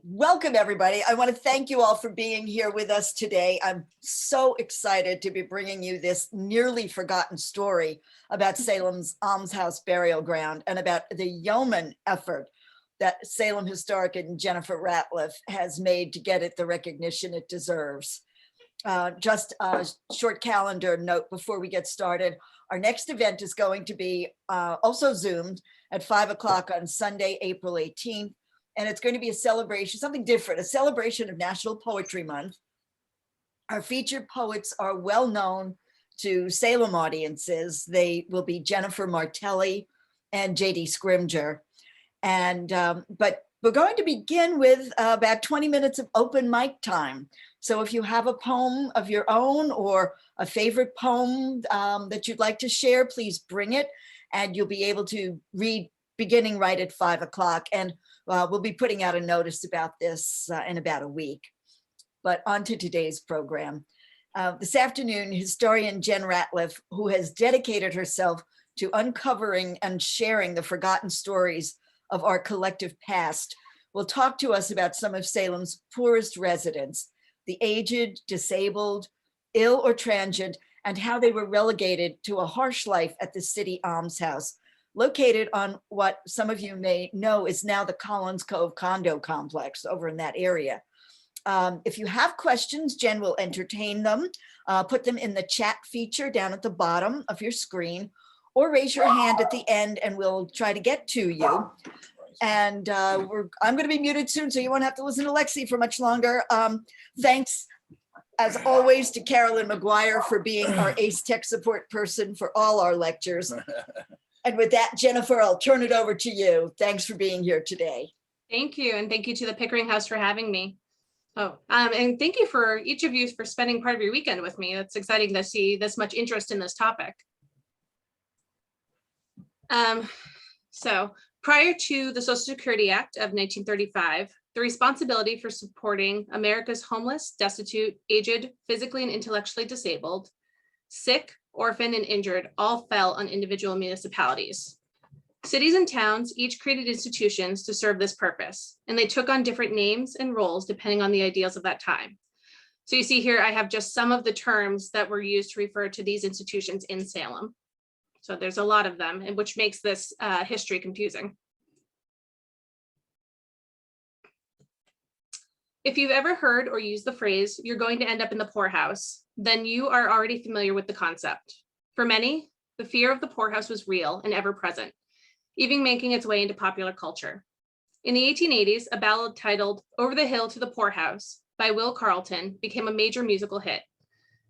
Welcome, everybody. I want to thank you all for being here with us today. I'm so excited to be bringing you this nearly forgotten story about Salem's Almshouse burial ground and about the yeoman effort that Salem historic and Jennifer Ratliff has made to get it the recognition it deserves. Just a short calendar note before we get started. Our next event is going to be also Zoomed at 5 o'clock on Sunday, April 18th. And it's going to be a celebration, something different, a celebration of National Poetry Month. Our featured poets are well known to Salem audiences. They will be Jennifer Martelli and J.D. Scrimger. And but we're going to begin with about 20 minutes of open mic time. So if you have a poem of your own or a favorite poem that you'd like to share, please bring it, and you'll be able to read beginning right at 5 o'clock. And we'll be putting out a notice about this in about a week. But on to today's program. This afternoon, historian Jen Ratliff, who has dedicated herself to uncovering and sharing the forgotten stories of our collective past, will talk to us about some of Salem's poorest residents, the aged, disabled, ill or transient, and how they were relegated to a harsh life at the city almshouse, located on what some of you may know is now the Collins Cove condo complex over in that area. If you have questions, Jen will entertain them. Put them in the chat feature down at the bottom of your screen, or raise your hand at the end and we'll try to get to you. And I'm going to be muted soon, so you won't have to listen to Lexi for much longer. Thanks, as always, to Carolyn McGuire for being our ACE Tech support person for all our lectures. And with that, Jennifer, I'll turn it over to you. Thanks for being here today. Thank you. And thank you to the Pickering House for having me. And thank you for each of you for spending part of your weekend with me. It's exciting to see this much interest in this topic. So prior to the Social Security Act of 1935, the responsibility for supporting America's homeless, destitute, aged, physically and intellectually disabled, sick, orphaned, and injured all fell on individual municipalities. Cities and towns each created institutions to serve this purpose, and they took on different names and roles depending on the ideals of that time. So you see here, I have just some of the terms that were used to refer to these institutions in Salem. So there's a lot of them, and which makes this history confusing. If you've ever heard or used the phrase, "you're going to end up in the poorhouse," then you are already familiar with the concept. For many, the fear of the poorhouse was real and ever present, even making its way into popular culture. In the 1880s, a ballad titled "Over the Hill to the Poorhouse" by Will Carleton became a major musical hit.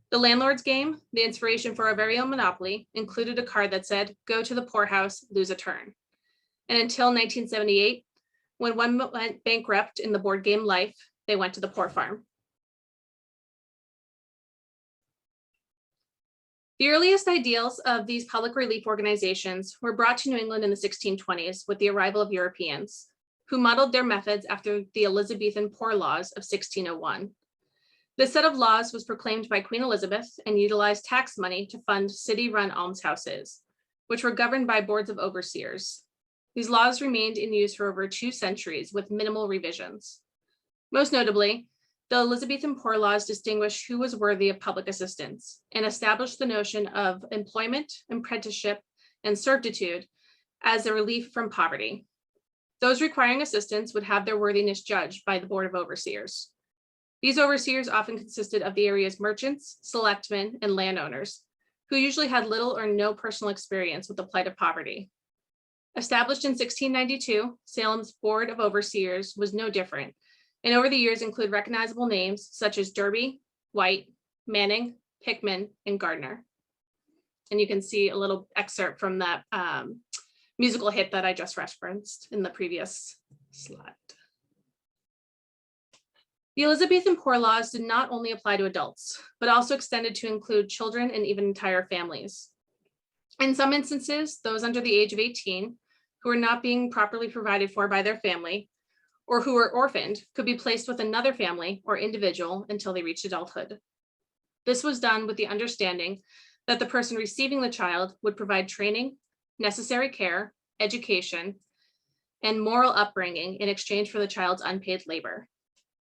The landlord's game, the inspiration for our very own Monopoly, included a card that said, "Go to the poorhouse, lose a turn." And until 1978, when one went bankrupt in the board game life, they went to the poor farm. The earliest ideals of these public relief organizations were brought to New England in the 1620s with the arrival of Europeans, who modeled their methods after the Elizabethan Poor Laws of 1601. This set of laws was proclaimed by Queen Elizabeth and utilized tax money to fund city-run almshouses, which were governed by boards of overseers. These laws remained in use for over 2 centuries with minimal revisions. Most notably, the Elizabethan Poor Laws distinguished who was worthy of public assistance and established the notion of employment, apprenticeship, and servitude as a relief from poverty. Those requiring assistance would have their worthiness judged by the Board of Overseers. These overseers often consisted of the area's merchants, selectmen, and landowners, who usually had little or no personal experience with the plight of poverty. Established in 1692, Salem's Board of Overseers was no different, and over the years include recognizable names such as Derby, White, Manning, Hickman, and Gardner. And you can see a little excerpt from that musical hit that I just referenced in the previous slide. The Elizabethan Poor Laws did not only apply to adults, but also extended to include children and even entire families. In some instances, those under the age of 18 who were not being properly provided for by their family or who were orphaned could be placed with another family or individual until they reached adulthood. This was done with the understanding that the person receiving the child would provide training, necessary care, education, and moral upbringing in exchange for the child's unpaid labor.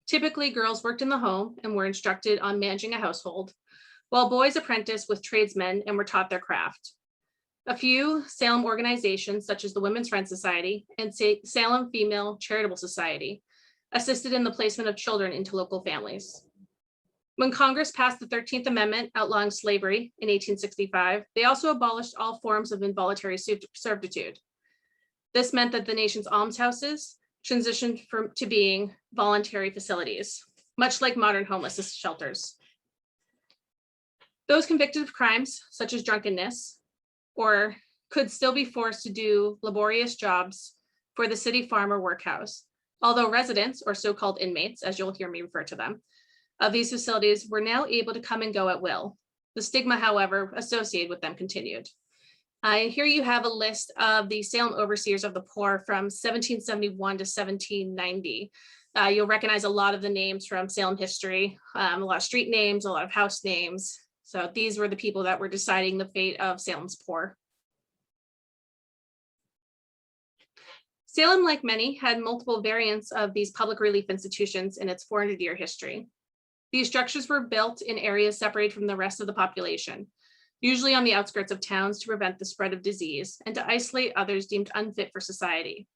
Typically, girls worked in the home and were instructed on managing a household, while boys apprenticed with tradesmen and were taught their craft. A few Salem organizations, such as the Women's Friends Society and Salem Female Charitable Society, assisted in the placement of children into local families. When Congress passed the 13th Amendment outlawing slavery in 1865, they also abolished all forms of involuntary servitude. This meant that the nation's almshouses transitioned to being voluntary facilities, much like modern homeless shelters. Those convicted of crimes such as drunkenness or could still be forced to do laborious jobs for the city farm or workhouse, although residents, or so-called inmates, as you'll hear me refer to them, of these facilities were now able to come and go at will. The stigma, however, associated with them continued. Here you have a list of the Salem overseers of the poor from 1771 to 1790. You'll recognize a lot of the names from Salem history, a lot of street names, a lot of house names. So these were the people that were deciding the fate of Salem's poor. Salem, like many, had multiple variants of these public relief institutions in its 400-year history. These structures were built in areas separated from the rest of the population, usually on the outskirts of towns to prevent the spread of disease and to isolate others deemed unfit for society.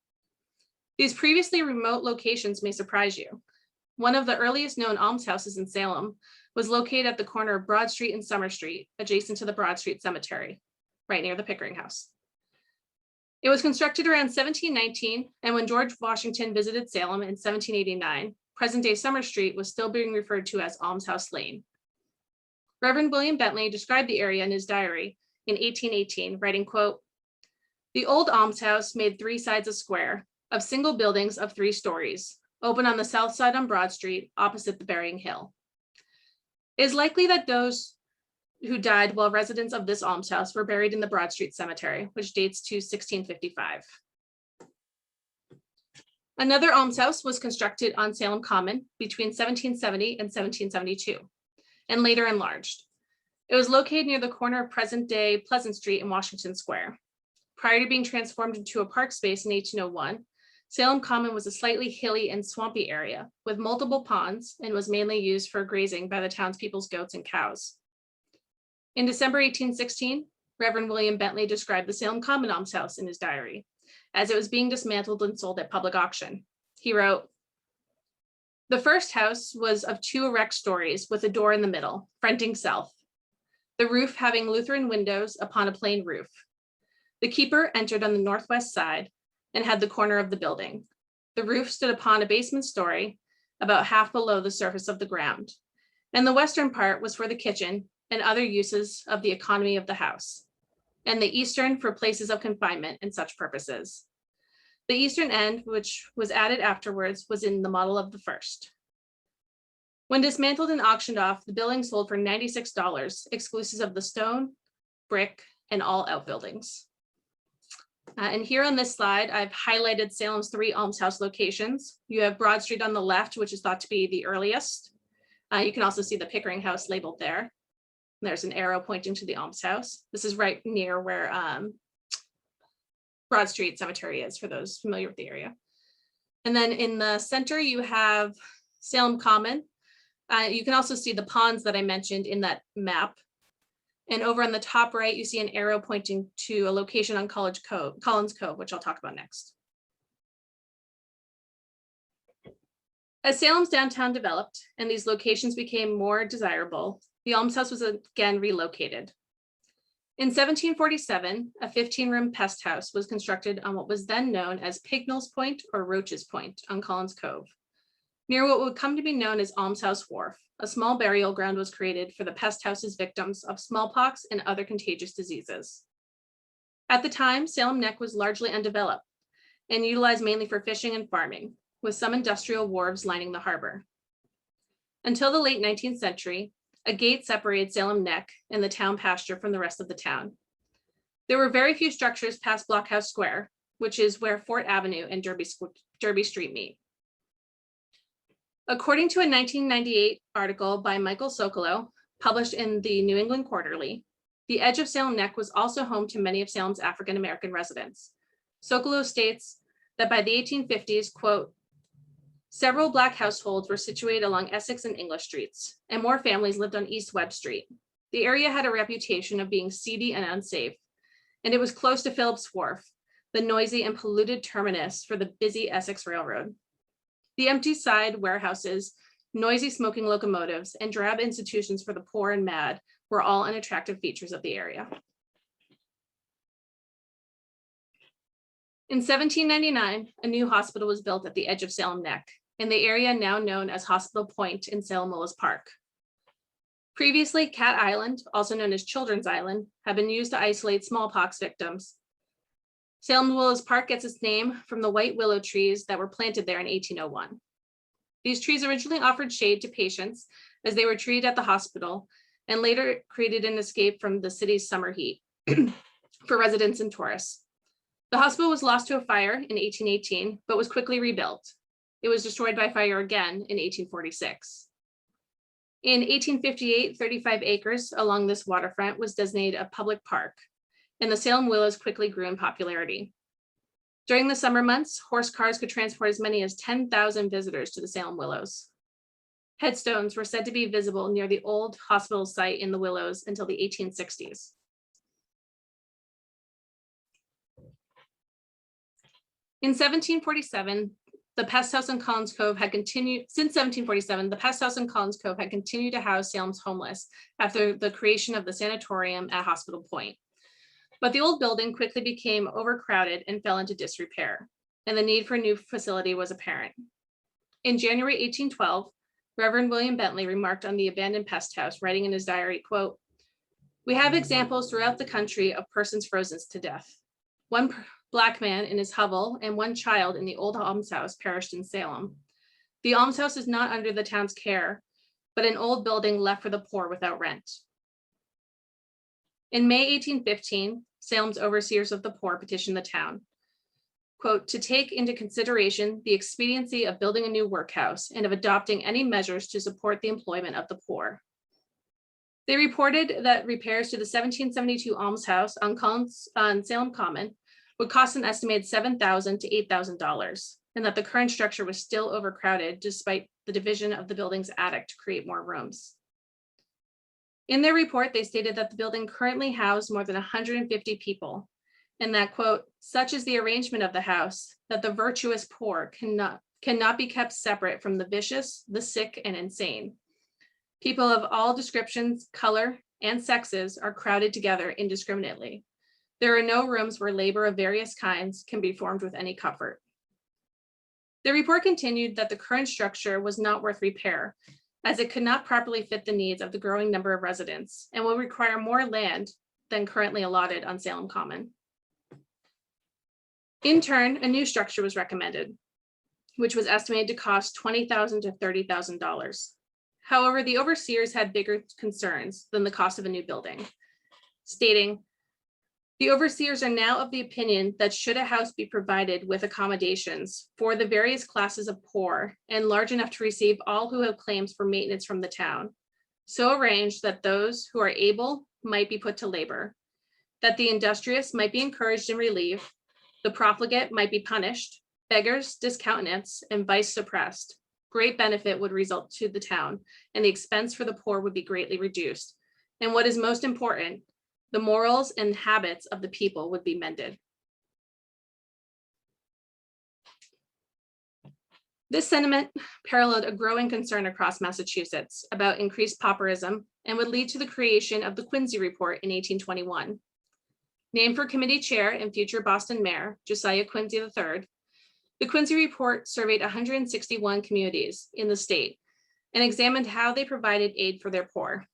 These previously remote locations may surprise you. One of the earliest known almshouses in Salem was located at the corner of Broad Street and Summer Street, adjacent to the Broad Street Cemetery, right near the Pickering house. It was constructed around 1719, and when George Washington visited Salem in 1789, present-day Summer Street was still being referred to as Almshouse Lane. Reverend William Bentley described the area in his diary in 1818, writing, quote, "The old almshouse made 3 sides a square, of single buildings of 3 stories, open on the south side on Broad Street, opposite the burying hill. It is likely that those who died while residents of this almshouse were buried in the Broad Street Cemetery, which dates to 1655. Another almshouse was constructed on Salem Common between 1770 and 1772, and later enlarged. It was located near the corner of present-day Pleasant Street and Washington Square. Prior to being transformed into a park space in 1801, Salem Common was a slightly hilly and swampy area with multiple ponds and was mainly used for grazing by the townspeople's goats and cows. In December 1816, Reverend William Bentley described the Salem Common Almshouse in his diary as it was being dismantled and sold at public auction. He wrote, "The first house was of 2 erect stories with a door in the middle, fronting south, the roof having Lutheran windows upon a plain roof. The keeper entered on the northwest side and had the corner of the building. The roof stood upon a basement story about half below the surface of the ground, and the western part was for the kitchen and other uses of the economy of the house, and the eastern for places of confinement and such purposes. The eastern end, which was added afterwards, was in the model of the first. When dismantled and auctioned off, the building sold for $96, exclusive of the stone, brick, and all outbuildings." And here on this slide, I've highlighted Salem's 3 almshouse locations. You have Broad Street on the left, which is thought to be the earliest. You can also see the Pickering house labeled there. There's an arrow pointing to the almshouse. This is right near where Broad Street Cemetery is, for those familiar with the area. And then in the center, you have Salem Common. You can also see the ponds that I mentioned in that map. And over on the top right, you see an arrow pointing to a location on Collins Cove, which I'll talk about next. As Salem's downtown developed and these locations became more desirable, the almshouse was again relocated. In 1747, a 15-room pest house was constructed on what was then known as Pignall's Point or Roach's Point on Collins Cove. Near what would come to be known as Almshouse Wharf, a small burial ground was created for the pest house's victims of smallpox and other contagious diseases. At the time, Salem Neck was largely undeveloped and utilized mainly for fishing and farming, with some industrial wharves lining the harbor. Until the late 19th century, a gate separated Salem Neck and the town pasture from the rest of the town. There were very few structures past Blockhouse Square, which is where Fort Avenue and Derby Street meet. According to a 1998 article by Michael Sokolow, published in the New England Quarterly, the edge of Salem Neck was also home to many of Salem's African-American residents. Sokolow states, that by the 1850s, quote, several Black households were situated along Essex and English streets, and more families lived on East Webb Street. The area had a reputation of being seedy and unsafe, and it was close to Phillips Wharf, the noisy and polluted terminus for the busy Essex Railroad. The empty side warehouses, noisy smoking locomotives, and drab institutions for the poor and mad were all unattractive features of the area. In 1799, a new hospital was built at the edge of Salem Neck, in the area now known as Hospital Point in Salem Willows Park. Previously, Cat Island, also known as Children's Island, had been used to isolate smallpox victims. Salem Willows Park gets its name from the white willow trees that were planted there in 1801. These trees originally offered shade to patients as they were treated at the hospital, and later created an escape from the city's summer heat for residents and tourists. The hospital was lost to a fire in 1818, but was quickly rebuilt. It was destroyed by fire again in 1846. In 1858, 35 acres along this waterfront was designated a public park, and the Salem Willows quickly grew in popularity. During the summer months, horse cars could transport as many as 10,000 visitors to the Salem Willows. Headstones were said to be visible near the old hospital site in the Willows until the 1860s. In 1747, the Pest House in Collins Cove had continued, since 1747, the Pest House in Collins Cove had continued to house Salem's homeless after the creation of the sanatorium at Hospital Point. But the old building quickly became overcrowded and fell into disrepair, and the need for a new facility was apparent. In January 1812, Reverend William Bentley remarked on the abandoned pest house, writing in his diary, quote, "We have examples throughout the country of persons frozen to death. One Black man in his hovel and one child in the old almshouse perished in Salem. The almshouse is not under the town's care, but an old building left for the poor without rent." In May 1815, Salem's overseers of the poor petitioned the town, quote, "to take into consideration the expediency of building a new workhouse and of adopting any measures to support the employment of the poor." They reported that repairs to the 1772 almshouse on Salem Common would cost an estimated $7,000 to $8,000, and that the current structure was still overcrowded despite the division of the building's attic to create more rooms. In their report, they stated that the building currently housed more than 150 people, and that, quote, "such is the arrangement of the house that the virtuous poor cannot be kept separate from the vicious, the sick, and insane. People of all descriptions, color, and sexes are crowded together indiscriminately. There are no rooms where labor of various kinds can be performed with any comfort." The report continued that the current structure was not worth repair, as it could not properly fit the needs of the growing number of residents and will require more land than currently allotted on Salem Common. In turn, a new structure was recommended, which was estimated to cost $20,000 to $30,000. However, the overseers had bigger concerns than the cost of a new building, stating, "The overseers are now of the opinion that should a house be provided with accommodations for the various classes of poor and large enough to receive all who have claims for maintenance from the town, so arranged that those who are able might be put to labor, that the industrious might be encouraged and relieved, the profligate might be punished, beggars discountenanced, and vice suppressed, great benefit would result to the town, and the expense for the poor would be greatly reduced. And what is most important, the morals and habits of the people would be mended." This sentiment paralleled a growing concern across Massachusetts about increased pauperism and would lead to the creation of the Quincy Report in 1821. Named for committee chair and future Boston mayor, Josiah Quincy III, the Quincy Report surveyed 161 communities in the state and examined how they provided aid for their poor.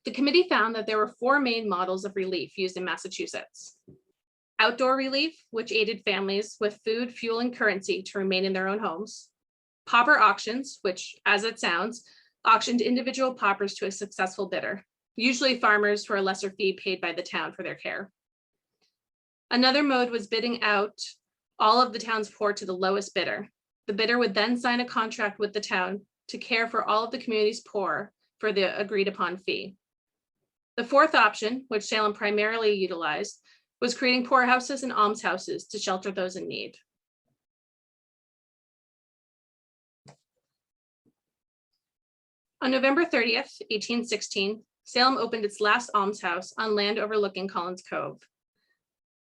The committee found that there were four main models of relief used in Massachusetts: outdoor relief, which aided families with food, fuel, and currency to remain in their own homes; pauper auctions, which, as it sounds, auctioned individual paupers to a successful bidder, usually farmers for a lesser fee paid by the town for their care. Another mode was bidding out all of the town's poor to the lowest bidder. The bidder would then sign a contract with the town to care for all of the community's poor for the agreed upon fee. The fourth option, which Salem primarily utilized, was creating poorhouses and almshouses to shelter those in need. On November 30th, 1816, Salem opened its last almshouse on land overlooking Collins Cove.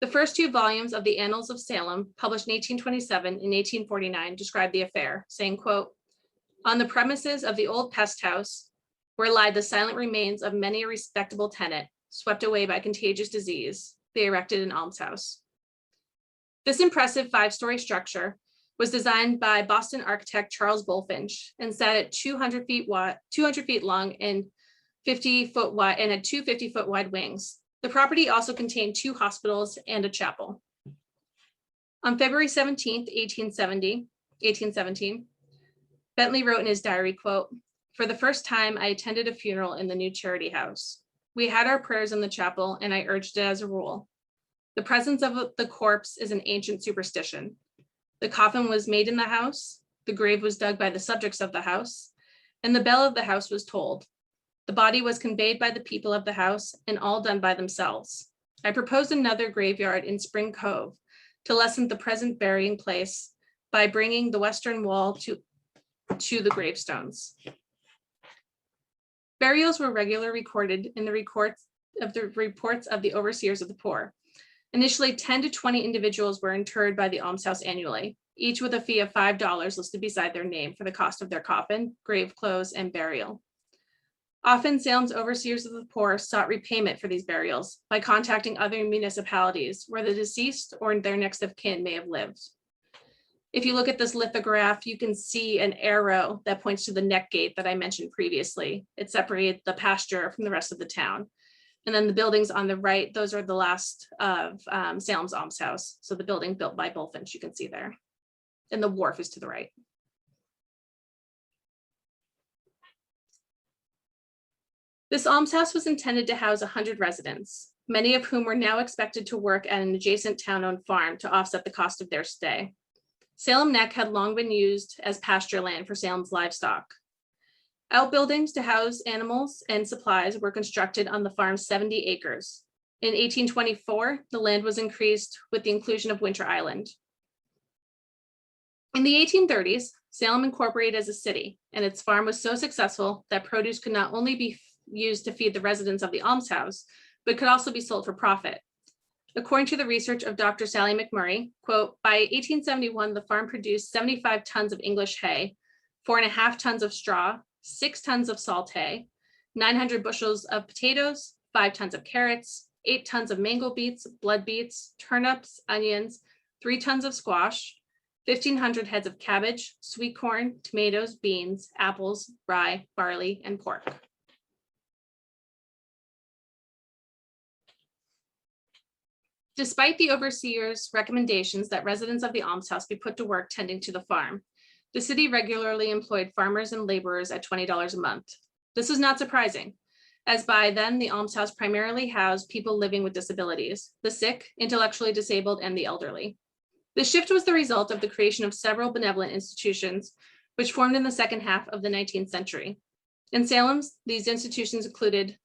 The first two volumes of the Annals of Salem, published in 1827 and 1849, describe the affair, saying, quote, "On the premises of the old pest house, where lie the silent remains of many a respectable tenant, swept away by contagious disease, they erected an almshouse." This impressive five-story structure was designed by Boston architect Charles Bulfinch and sat at 200 feet long and 50-foot wide, and had two 50-foot wide wings. The property also contained two hospitals and a chapel. On February 17th, 1817, Bentley wrote in his diary, quote, "For the first time, I attended a funeral in the new charity house. We had our prayers in the chapel, and I urged it as a rule. The presence of the corpse is an ancient superstition. The coffin was made in the house, the grave was dug by the subjects of the house, and the bell of the house was tolled. The body was conveyed by the people of the house, and all done by themselves. I proposed another graveyard in Spring Cove to lessen the present burying place by bringing the western wall to the gravestones." Burials were regularly recorded in the reports of the overseers of the poor. Initially, 10 to 20 individuals were interred by the almshouse annually, each with a fee of $5 listed beside their name for the cost of their coffin, grave clothes, and burial. Often, Salem's overseers of the poor sought repayment for these burials by contacting other municipalities where the deceased or their next of kin may have lived. If you look at this lithograph, you can see an arrow that points to the neck gate that I mentioned previously. It separated the pasture from the rest of the town. And then the buildings on the right, those are the last of Salem's almshouse. So the building built by Bulfinch, you can see there. And the wharf is to the right. This almshouse was intended to house 100 residents, many of whom were now expected to work at an adjacent town-owned farm to offset the cost of their stay. Salem Neck had long been used as pasture land for Salem's livestock. Outbuildings to house animals and supplies were constructed on the farm's 70 acres. In 1824, the land was increased with the inclusion of Winter Island. In the 1830s, Salem incorporated as a city, and its farm was so successful that produce could not only be used to feed the residents of the almshouse, but could also be sold for profit. According to the research of Dr. Sally McMurray, quote, "By 1871, the farm produced 75 tons of English hay, 4.5 tons of straw, 6 tons of salt hay, 900 bushels of potatoes, 5 tons of carrots, 8 tons of mango beets, blood beets, turnips, onions, 3 tons of squash, 1,500 heads of cabbage, sweet corn, tomatoes, beans, apples, rye, barley, and pork." Despite the overseer's recommendations that residents of the almshouse be put to work tending to the farm, the city regularly employed farmers and laborers at $20 a month. This is not surprising, as by then the almshouse primarily housed people living with disabilities, the sick, intellectually disabled, and the elderly. The shift was the result of the creation of several benevolent institutions, which formed in the second half of the 19th century. In Salem, these institutions included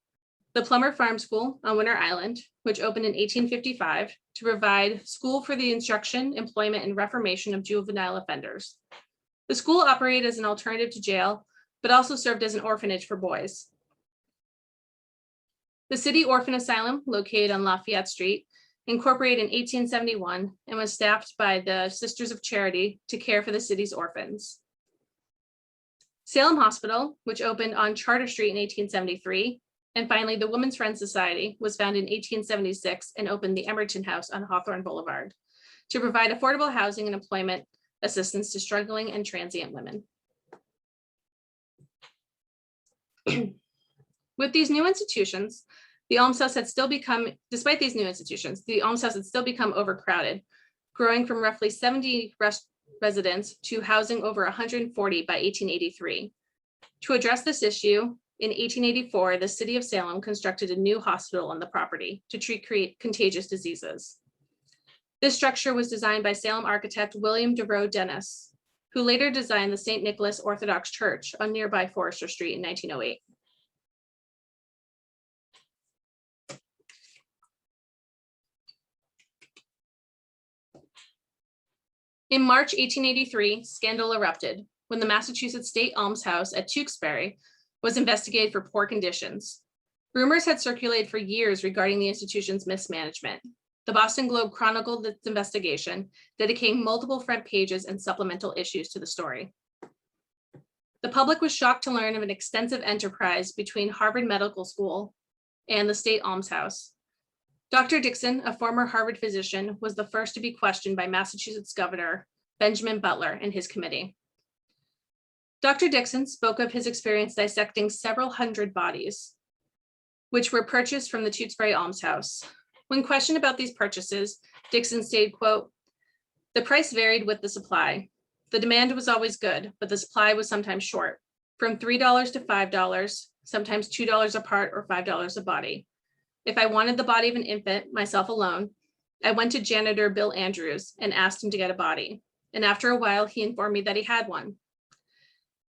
the Plummer Farm School on Winter Island, which opened in 1855 to provide school for the instruction, employment, and reformation of juvenile offenders. The school operated as an alternative to jail, but also served as an orphanage for boys. The City Orphan Asylum, located on Lafayette Street, incorporated in 1871 and was staffed by the Sisters of Charity to care for the city's orphans. Salem Hospital, which opened on Charter Street in 1873, and finally, the Women's Friends Society was founded in 1876 and opened the Emerton House on Hawthorne Boulevard to provide affordable housing and employment assistance to struggling and transient women. With these new institutions, the almshouse had still become, despite these new institutions, the almshouse had still become overcrowded, growing from roughly 70 residents to housing over 140 by 1883. To address this issue, in 1884, the city of Salem constructed a new hospital on the property to treat contagious diseases. This structure was designed by Salem architect William DeRoe Dennis, who later designed the St. Nicholas Orthodox Church on nearby Forester Street in 1908. In March 1883, scandal erupted when the Massachusetts State Almshouse at Tewksbury was investigated for poor conditions. Rumors had circulated for years regarding the institution's mismanagement. The Boston Globe chronicled its investigation, dedicating multiple front pages and supplemental issues to the story. The public was shocked to learn of an extensive enterprise between Harvard Medical School and the state almshouse. Dr. Dixon, a former Harvard physician, was the first to be questioned by Massachusetts Governor Benjamin Butler and his committee. Dr. Dixon spoke of his experience dissecting several hundred bodies, which were purchased from the Tewksbury Almshouse. When questioned about these purchases, Dixon stated, quote, "The price varied with the supply. The demand was always good, but the supply was sometimes short, from $3 to $5, sometimes $2 a part or $5 a body. If I wanted the body of an infant, myself alone, I went to janitor Bill Andrews and asked him to get a body. And after a while, he informed me that he had one.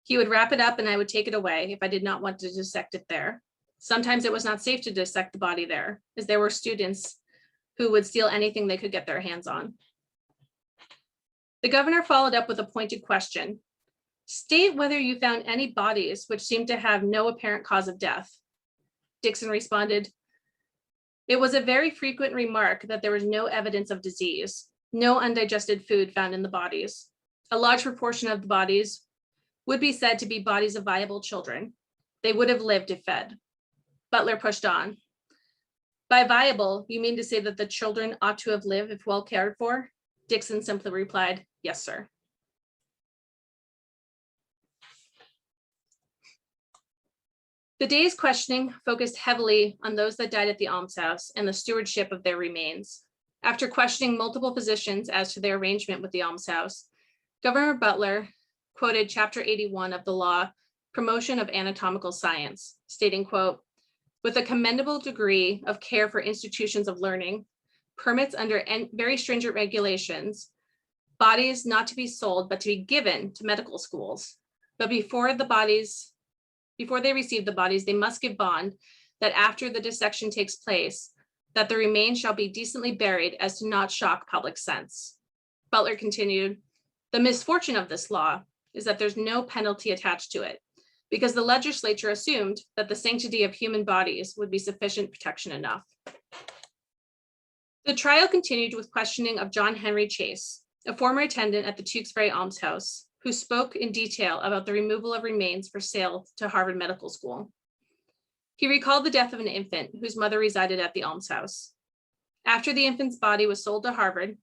He would wrap it up and I would take it away if I did not want to dissect it there. Sometimes it was not safe to dissect the body there, as there were students who would steal anything they could get their hands on." The governor followed up with a pointed question. "State whether you found any bodies which seemed to have no apparent cause of death." Dixon responded, "It was a very frequent remark that there was no evidence of disease, no undigested food found in the bodies. A large proportion of the bodies would be said to be bodies of viable children. They would have lived if fed." Butler pushed on. "By viable, you mean to say that the children ought to have lived if well cared for?" Dixon simply replied, "Yes, sir." The day's questioning focused heavily on those that died at the almshouse and the stewardship of their remains. After questioning multiple physicians as to their arrangement with the almshouse, Governor Butler quoted Chapter 81 of the law, Promotion of Anatomical Science, stating, quote, "With a commendable degree of care for institutions of learning, permits under very stringent regulations, bodies not to be sold, but to be given to medical schools. But before they receive the bodies, they must give bond that after the dissection takes place, that the remains shall be decently buried as to not shock public sense." Butler continued, "The misfortune of this law is that there's no penalty attached to it, because the legislature assumed that the sanctity of human bodies would be sufficient protection enough." The trial continued with questioning of John Henry Chase, a former attendant at the Tewksbury Almshouse, who spoke in detail about the removal of remains for sale to Harvard Medical School. He recalled the death of an infant whose mother resided at the almshouse. After the infant's body was sold to Harvard,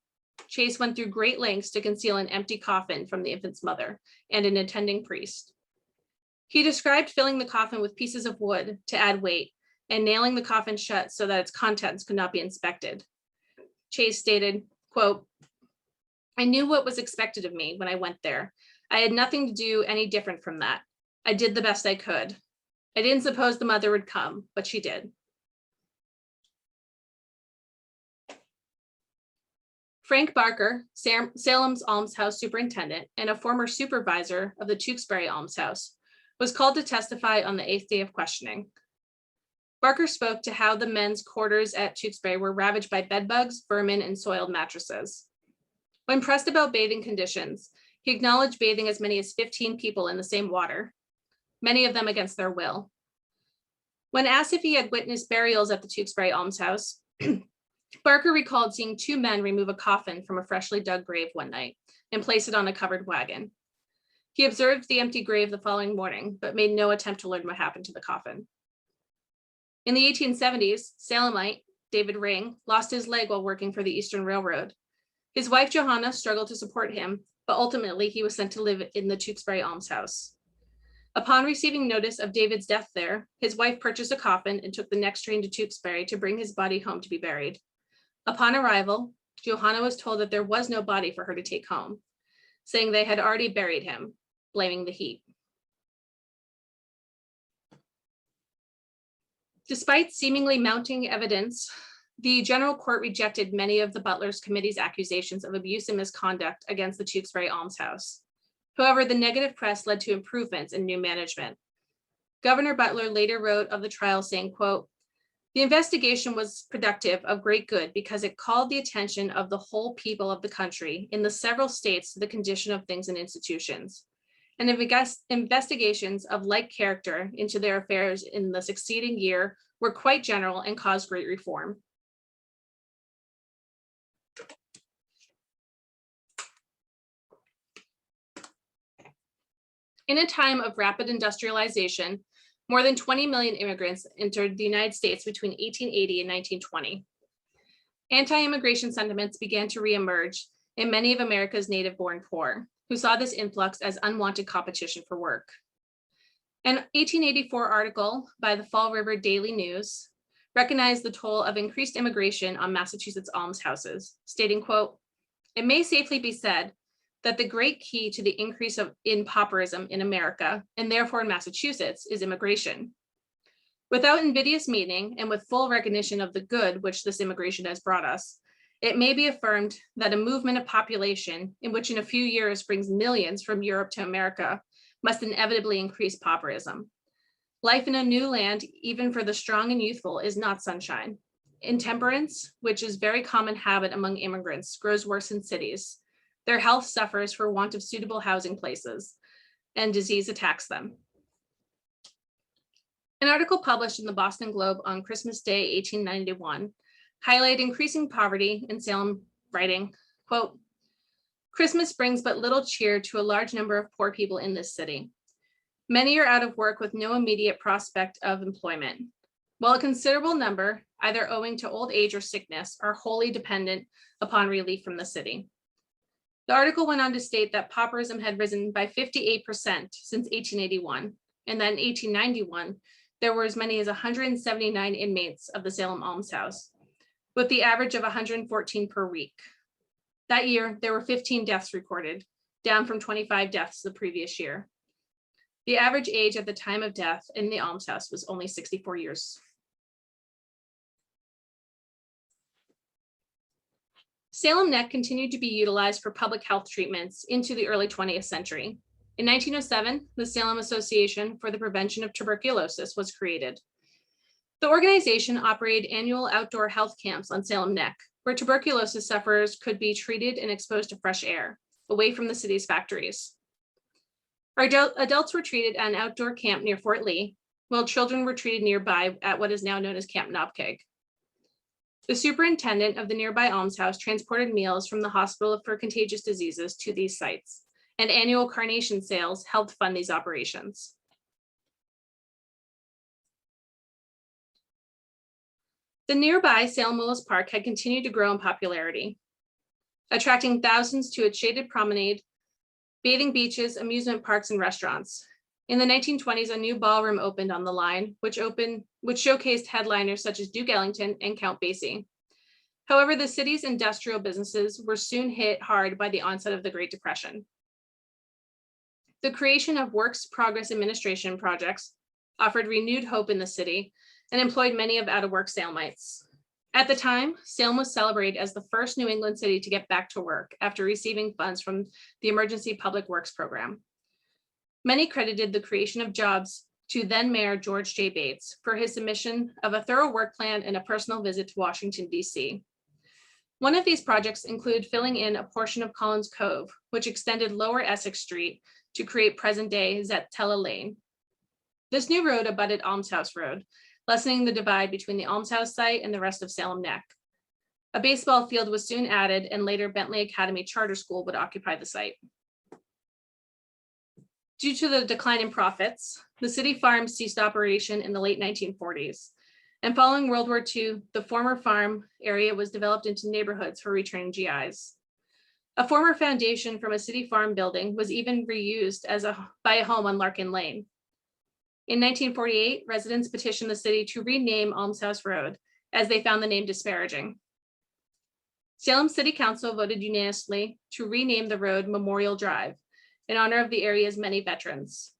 Chase went through great lengths to conceal an empty coffin from the infant's mother and an attending priest. He described filling the coffin with pieces of wood to add weight and nailing the coffin shut so that its contents could not be inspected. Chase stated, quote, "I knew what was expected of me when I went there. I had nothing to do any different from that. I did the best I could. I didn't suppose the mother would come, but she did." Frank Barker, Salem's almshouse superintendent and a former supervisor of the Tewksbury Almshouse, was called to testify on the 8th day of questioning. Barker spoke to how the men's quarters at Tewksbury were ravaged by bedbugs, vermin, and soiled mattresses. When pressed about bathing conditions, he acknowledged bathing as many as 15 people in the same water, many of them against their will. When asked if he had witnessed burials at the Tewksbury Almshouse, Barker recalled seeing 2 men remove a coffin from a freshly dug grave one night and place it on a covered wagon. He observed the empty grave the following morning, but made no attempt to learn what happened to the coffin. In the 1870s, Salemite David Ring lost his leg while working for the Eastern Railroad. His wife Johanna struggled to support him, but ultimately he was sent to live in the Tewksbury Almshouse. Upon receiving notice of David's death there, his wife purchased a coffin and took the next train to Tewksbury to bring his body home to be buried. Upon arrival, Johanna was told that there was no body for her to take home, saying they had already buried him, blaming the heat. Despite seemingly mounting evidence, the general court rejected many of the Butler's committee's accusations of abuse and misconduct against the Tewksbury Almshouse. However, the negative press led to improvements in new management. Governor Butler later wrote of the trial saying, quote, "The investigation was productive of great good because it called the attention of the whole people of the country in the several states to the condition of things and institutions. and investigations of like character into their affairs in the succeeding year were quite general and caused great reform. In a time of rapid industrialization, more than 20 million immigrants entered the United States between 1880 and 1920. Anti-immigration sentiments began to reemerge in many of America's native-born poor, who saw this influx as unwanted competition for work. An 1884 article by the Fall River Daily News recognized the toll of increased immigration on Massachusetts almshouses, stating, quote, "It may safely be said that the great key to the increase in pauperism in America, and therefore in Massachusetts, is immigration. Without invidious meaning and with full recognition of the good which this immigration has brought us, it may be affirmed that a movement of population in which in a few years brings millions from Europe to America must inevitably increase pauperism. Life in a new land, even for the strong and youthful, is not sunshine. Intemperance, which is very common habit among immigrants, grows worse in cities. Their health suffers for want of suitable housing places, and disease attacks them." An article published in the Boston Globe on Christmas Day, 1891, highlighted increasing poverty in Salem, writing, quote, "Christmas brings but little cheer to a large number of poor people in this city. Many are out of work with no immediate prospect of employment, while a considerable number, either owing to old age or sickness, are wholly dependent upon relief from the city." The article went on to state that pauperism had risen by 58% since 1881, and that in 1891, there were as many as 179 inmates of the Salem Almshouse, with the average of 114 per week. That year, there were 15 deaths recorded, down from 25 deaths the previous year. The average age at the time of death in the almshouse was only 64 years. Salem Neck continued to be utilized for public health treatments into the early 20th century. In 1907, the Salem Association for the Prevention of Tuberculosis was created. The organization operated annual outdoor health camps on Salem Neck, where tuberculosis sufferers could be treated and exposed to fresh air, away from the city's factories. Our adults were treated at an outdoor camp near Fort Lee, while children were treated nearby at what is now known as Camp Knobkeg. The superintendent of the nearby almshouse transported meals from the Hospital for Contagious Diseases to these sites, and annual carnation sales helped fund these operations. The nearby Salem Willis Park had continued to grow in popularity, attracting thousands to its shaded promenade, bathing beaches, amusement parks, and restaurants. In the 1920s, a new ballroom opened on the line, which showcased headliners such as Duke Ellington and Count Basie. However, the city's industrial businesses were soon hit hard by the onset of the Great Depression. The creation of Works Progress Administration projects offered renewed hope in the city and employed many of out-of-work Salemites. At the time, Salem was celebrated as the first New England city to get back to work after receiving funds from the Emergency Public Works Program. Many credited the creation of jobs to then Mayor George J. Bates for his submission of a thorough work plan and a personal visit to Washington, D.C. One of these projects included filling in a portion of Collins Cove, which extended Lower Essex Street to create present-day Zettella Lane. This new road abutted Almshouse Road, lessening the divide between the Almshouse site and the rest of Salem Neck. A baseball field was soon added, and later Bentley Academy Charter School would occupy the site. Due to the decline in profits, the city farm ceased operation in the late 1940s. And following World War II, the former farm area was developed into neighborhoods for returning GIs. A former foundation from a city farm building was even reused by a home on Larkin Lane. In 1948, residents petitioned the city to rename Almshouse Road, as they found the name disparaging. Salem City Council voted unanimously to rename the road Memorial Drive, in honor of the area's many veterans.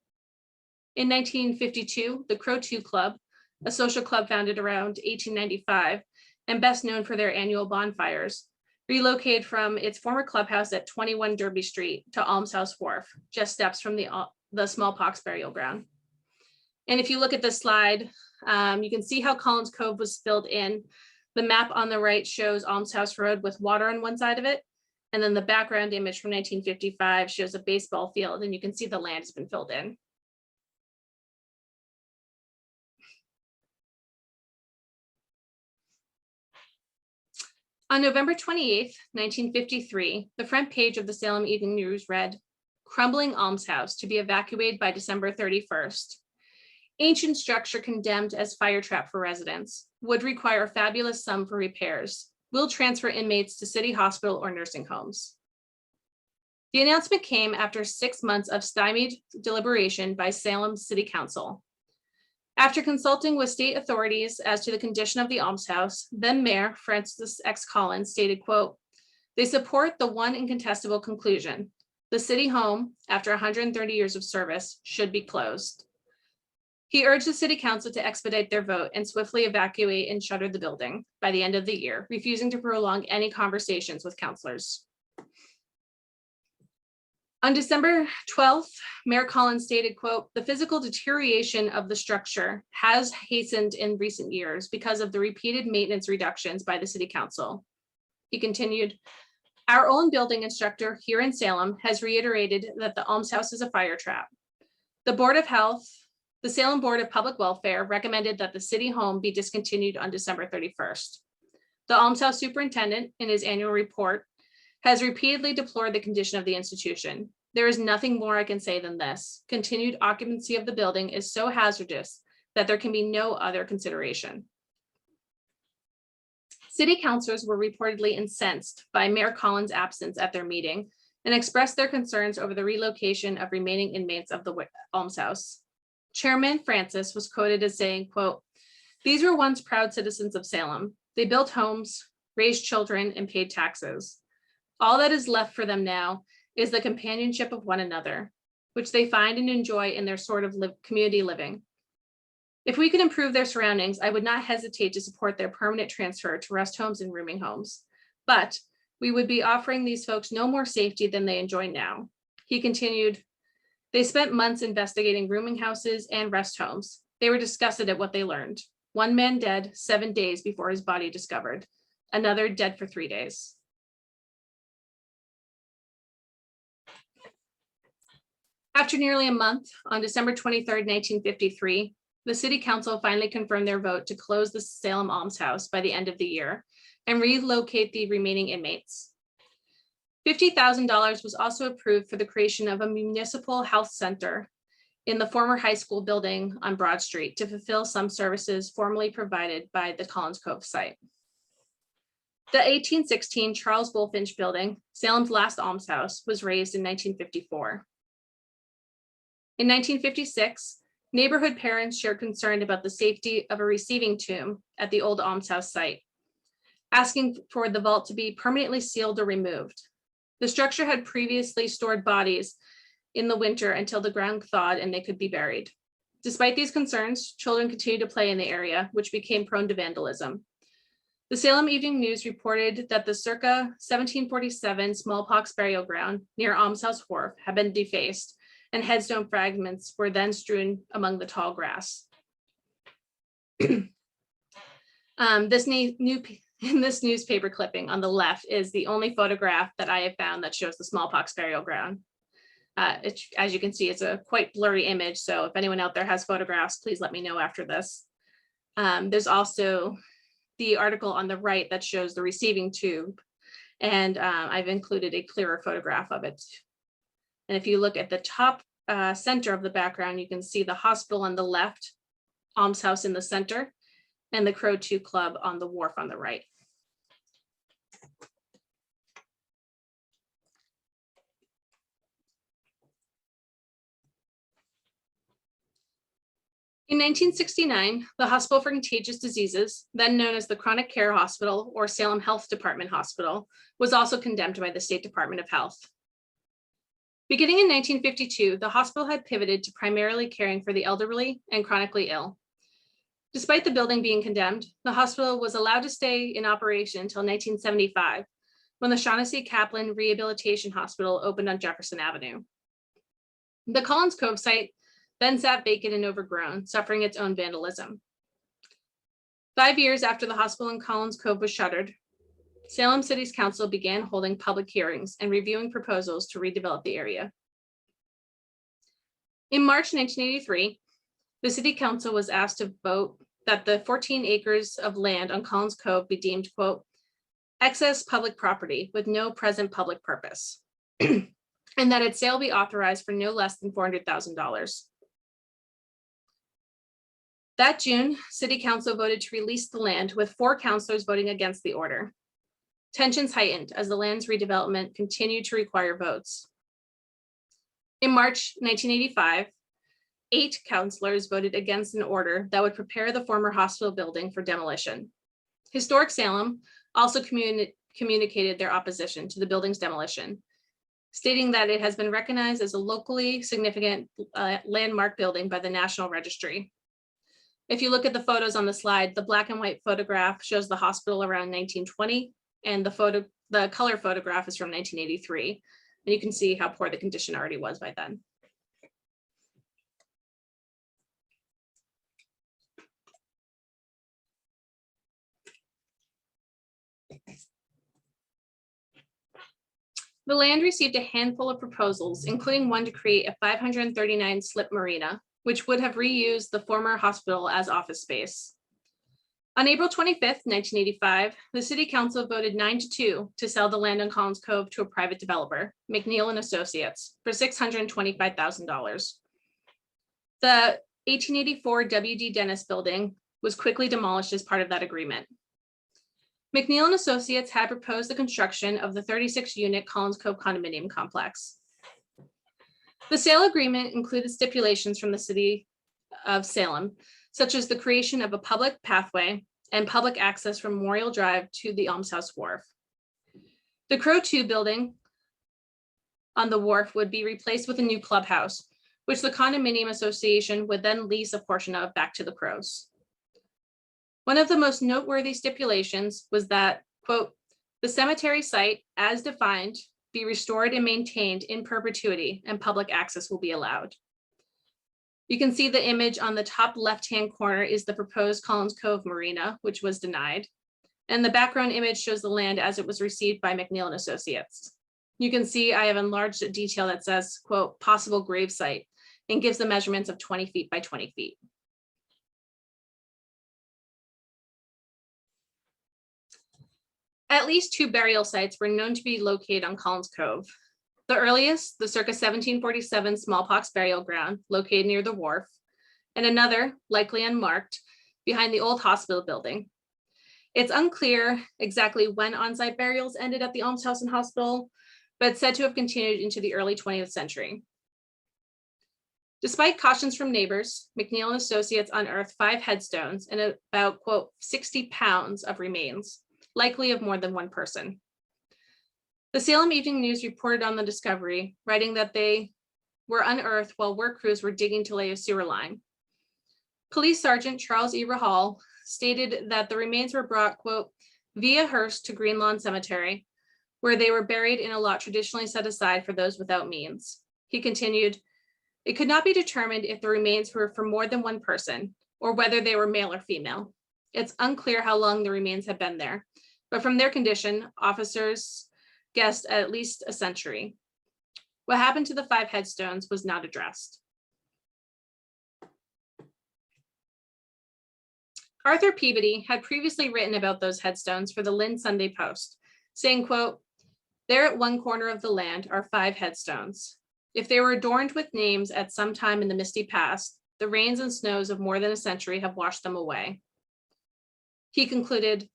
In 1952, the Crow 2 Club, a social club founded around 1895 and best known for their annual bonfires, relocated from its former clubhouse at 21 Derby Street to Almshouse Wharf, just steps from the smallpox burial ground. And if you look at this slide, you can see how Collins Cove was filled in. The map on the right shows Almshouse Road with water on one side of it, And then the background image from 1955 shows a baseball field, and you can see the land has been filled in. On November 28th, 1953, the front page of the Salem Evening News read, "Crumbling Almshouse to be evacuated by December 31st. Ancient structure condemned as fire trap for residents. Would require a fabulous sum for repairs. Will transfer inmates to city hospital or nursing homes." The announcement came after 6 months of stymied deliberation by Salem City Council. After consulting with state authorities as to the condition of the almshouse, then Mayor Francis X. Collins stated, quote, "They support the one incontestable conclusion. The city home, after 130 years of service, should be closed." He urged the city council to expedite their vote and swiftly evacuate and shutter the building by the end of the year, refusing to prolong any conversations with councilors. On December 12th, Mayor Collins stated, quote, "The physical deterioration of the structure has hastened in recent years because of the repeated maintenance reductions by the city council." He continued, "Our own building instructor here in Salem has reiterated that the almshouse is a fire trap. The Board of Health, the Salem Board of Public Welfare recommended that the city home be discontinued on December 31st. The almshouse superintendent, in his annual report, has repeatedly deplored the condition of the institution. There is nothing more I can say than this. Continued occupancy of the building is so hazardous that there can be no other consideration." City councilors were reportedly incensed by Mayor Collins' absence at their meeting and expressed their concerns over the relocation of remaining inmates of the almshouse. Chairman Francis was quoted as saying, quote, "These were once proud citizens of Salem. They built homes, raised children, and paid taxes. All that is left for them now is the companionship of one another, which they find and enjoy in their sort of community living. If we could improve their surroundings, I would not hesitate to support their permanent transfer to rest homes and rooming homes. But we would be offering these folks no more safety than they enjoy now." He continued, "They spent months investigating rooming houses and rest homes. They were disgusted at what they learned. One man dead 7 days before his body discovered, another dead for 3 days." After nearly a month, on December 23rd, 1953, the city council finally confirmed their vote to close the Salem Almshouse by the end of the year and relocate the remaining inmates. $50,000 was also approved for the creation of a municipal health center in the former high school building on Broad Street to fulfill some services formerly provided by the Collins Cove site. The 1816 Charles Bulfinch Building, Salem's last almshouse, was raised in 1954. In 1956, neighborhood parents shared concern about the safety of a receiving tomb at the old almshouse site, asking for the vault to be permanently sealed or removed. The structure had previously stored bodies in the winter until the ground thawed and they could be buried. Despite these concerns, children continued to play in the area, which became prone to vandalism. The Salem Evening News reported that the circa 1747 smallpox burial ground near Almshouse Wharf had been defaced, and headstone fragments were then strewn among the tall grass. In this newspaper clipping on the left is the only photograph that I have found that shows the smallpox burial ground. As you can see, it's a quite blurry image, so if anyone out there has photographs, please let me know after this. There's also the article on the right that shows the receiving tube, and I've included a clearer photograph of it. And if you look at the top center of the background, you can see the hospital on the left, Almshouse in the center, and the Crow 2 Club on the wharf on the right. In 1969, the Hospital for Contagious Diseases, then known as the Chronic Care Hospital or Salem Health Department Hospital, was also condemned by the State Department of Health. Beginning in 1952, the hospital had pivoted to primarily caring for the elderly and chronically ill. Despite the building being condemned, the hospital was allowed to stay in operation until 1975, when the Shaughnessy Kaplan Rehabilitation Hospital opened on Jefferson Avenue. The Collins Cove site then sat vacant and overgrown, suffering its own vandalism. 5 years after the hospital in Collins Cove was shuttered, Salem City's Council began holding public hearings and reviewing proposals to redevelop the area. In March 1983, the City Council was asked to vote that the 14 acres of land on Collins Cove be deemed, quote, excess public property with no present public purpose, and that its sale be authorized for no less than $400,000. That June, City Council voted to release the land, with 4 councilors voting against the order. Tensions heightened as the land's redevelopment continued to require votes. In March 1985, 8 councilors voted against an order that would prepare the former hospital building for demolition. Historic Salem also communicated their opposition to the building's demolition, stating that it has been recognized as a locally significant landmark building by the National Registry. If you look at the photos on the slide, the black and white photograph shows the hospital around 1920, and the color photograph is from 1983. And you can see how poor the condition already was by then. The land received a handful of proposals, including one to create a 539 slip marina, which would have reused the former hospital as office space. On April 25th, 1985, the City Council voted 9-2 to sell the land on Collins Cove to a private developer, McNeil and Associates, for $625,000. The 1884 W.D. Dennis building was quickly demolished as part of that agreement. McNeil and Associates had proposed the construction of the 36-unit Collins Cove condominium complex. The sale agreement included stipulations from the City of Salem, such as the creation of a public pathway and public access from Memorial Drive to the Almshouse Wharf. The Crow 2 building on the wharf would be replaced with a new clubhouse, which the condominium association would then lease a portion of back to the Crows. One of the most noteworthy stipulations was that, quote, the cemetery site as defined be restored and maintained in perpetuity and public access will be allowed. You can see the image on the top left-hand corner is the proposed Collins Cove Marina, which was denied. And the background image shows the land as it was received by McNeil and Associates. You can see I have enlarged a detail that says, quote, possible grave site, and gives the measurements of 20 feet by 20 feet. At least 2 burial sites were known to be located on Collins Cove. The earliest, the circa 1747 smallpox burial ground located near the wharf, and another, likely unmarked, behind the old hospital building. It's unclear exactly when on-site burials ended at the Almshouse and hospital, but said to have continued into the early 20th century. Despite cautions from neighbors, McNeil and Associates unearthed 5 headstones and about, quote, 60 pounds of remains, likely of more than one person. The Salem Evening News reported on the discovery, writing that they were unearthed while work crews were digging to lay a sewer line. Police Sergeant Charles E. Rahal stated that the remains were brought, quote, via hearse to Green Lawn Cemetery, where they were buried in a lot traditionally set aside for those without means. He continued, it could not be determined if the remains were for more than one person or whether they were male or female. It's unclear how long the remains had been there, but from their condition, officers guessed at least a century. What happened to the 5 headstones was not addressed. Arthur Peabody had previously written about those headstones for the Lynn Sunday Post, saying, quote, there at one corner of the land are 5 headstones. If they were adorned with names at some time in the misty past, the rains and snows of more than a century have washed them away. He concluded,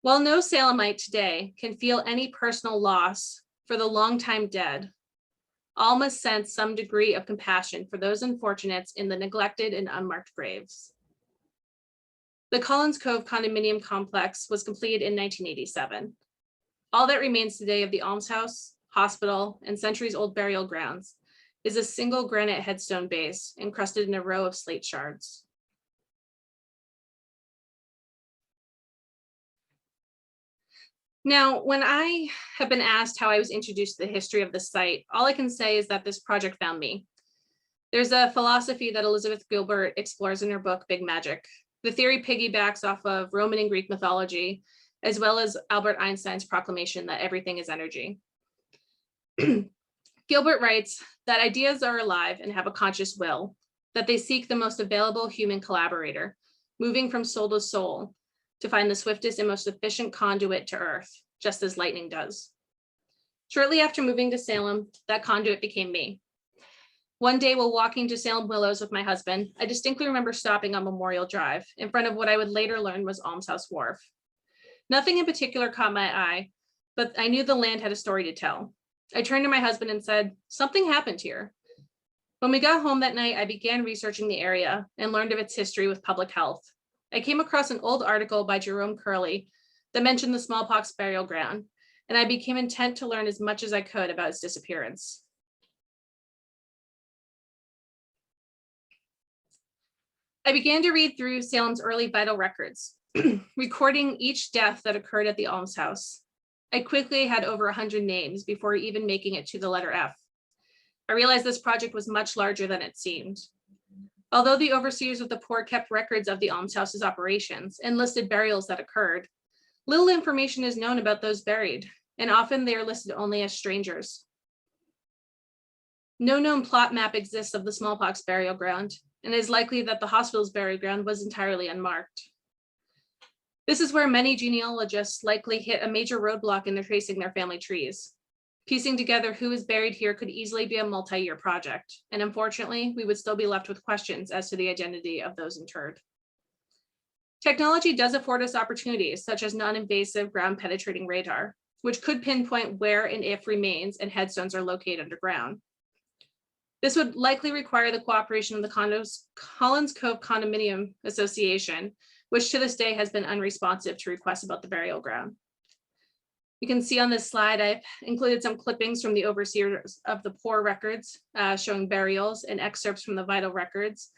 while no Salemite today can feel any personal loss for the longtime dead, all must sense some degree of compassion for those unfortunates in the neglected and unmarked graves. The Collins Cove condominium complex was completed in 1987. All that remains today of the Almshouse, hospital, and centuries-old burial grounds is a single granite headstone base encrusted in a row of slate shards. Now, when I have been asked how I was introduced to the history of the site, all I can say is that this project found me. There's a philosophy that Elizabeth Gilbert explores in her book, Big Magic. The theory piggybacks off of Roman and Greek mythology as well as Albert Einstein's proclamation that everything is energy. Gilbert writes that ideas are alive and have a conscious will, that they seek the most available human collaborator, moving from soul to soul to find the swiftest and most efficient conduit to earth, just as lightning does. Shortly after moving to Salem, that conduit became me. One day while walking to Salem Willows with my husband, I distinctly remember stopping on Memorial Drive in front of what I would later learn was Almshouse Wharf. Nothing in particular caught my eye, but I knew the land had a story to tell. I turned to my husband and said, "Something happened here." When we got home that night, I began researching the area and learned of its history with public health. I came across an old article by Jerome Curley that mentioned the smallpox burial ground, and I became intent to learn as much as I could about its disappearance. I began to read through Salem's early vital records, recording each death that occurred at the almshouse. I quickly had over 100 names before even making it to the letter F. I realized this project was much larger than it seemed. Although the overseers of the poor kept records of the almshouse's operations and listed burials that occurred, little information is known about those buried, and often they are listed only as strangers. No known plot map exists of the smallpox burial ground, and it is likely that the hospital's burial ground was entirely unmarked. This is where many genealogists likely hit a major roadblock in tracing their family trees. Piecing together who is buried here could easily be a multi-year project, and unfortunately, we would still be left with questions as to the identity of those interred. Technology does afford us opportunities, such as non-invasive ground-penetrating radar, which could pinpoint where and if remains and headstones are located underground. This would likely require the cooperation of the Collins Cove Condominium Association, which to this day has been unresponsive to requests about the burial ground. You can see on this slide, I've included some clippings from the overseers of the poor records, showing burials and excerpts from the vital records.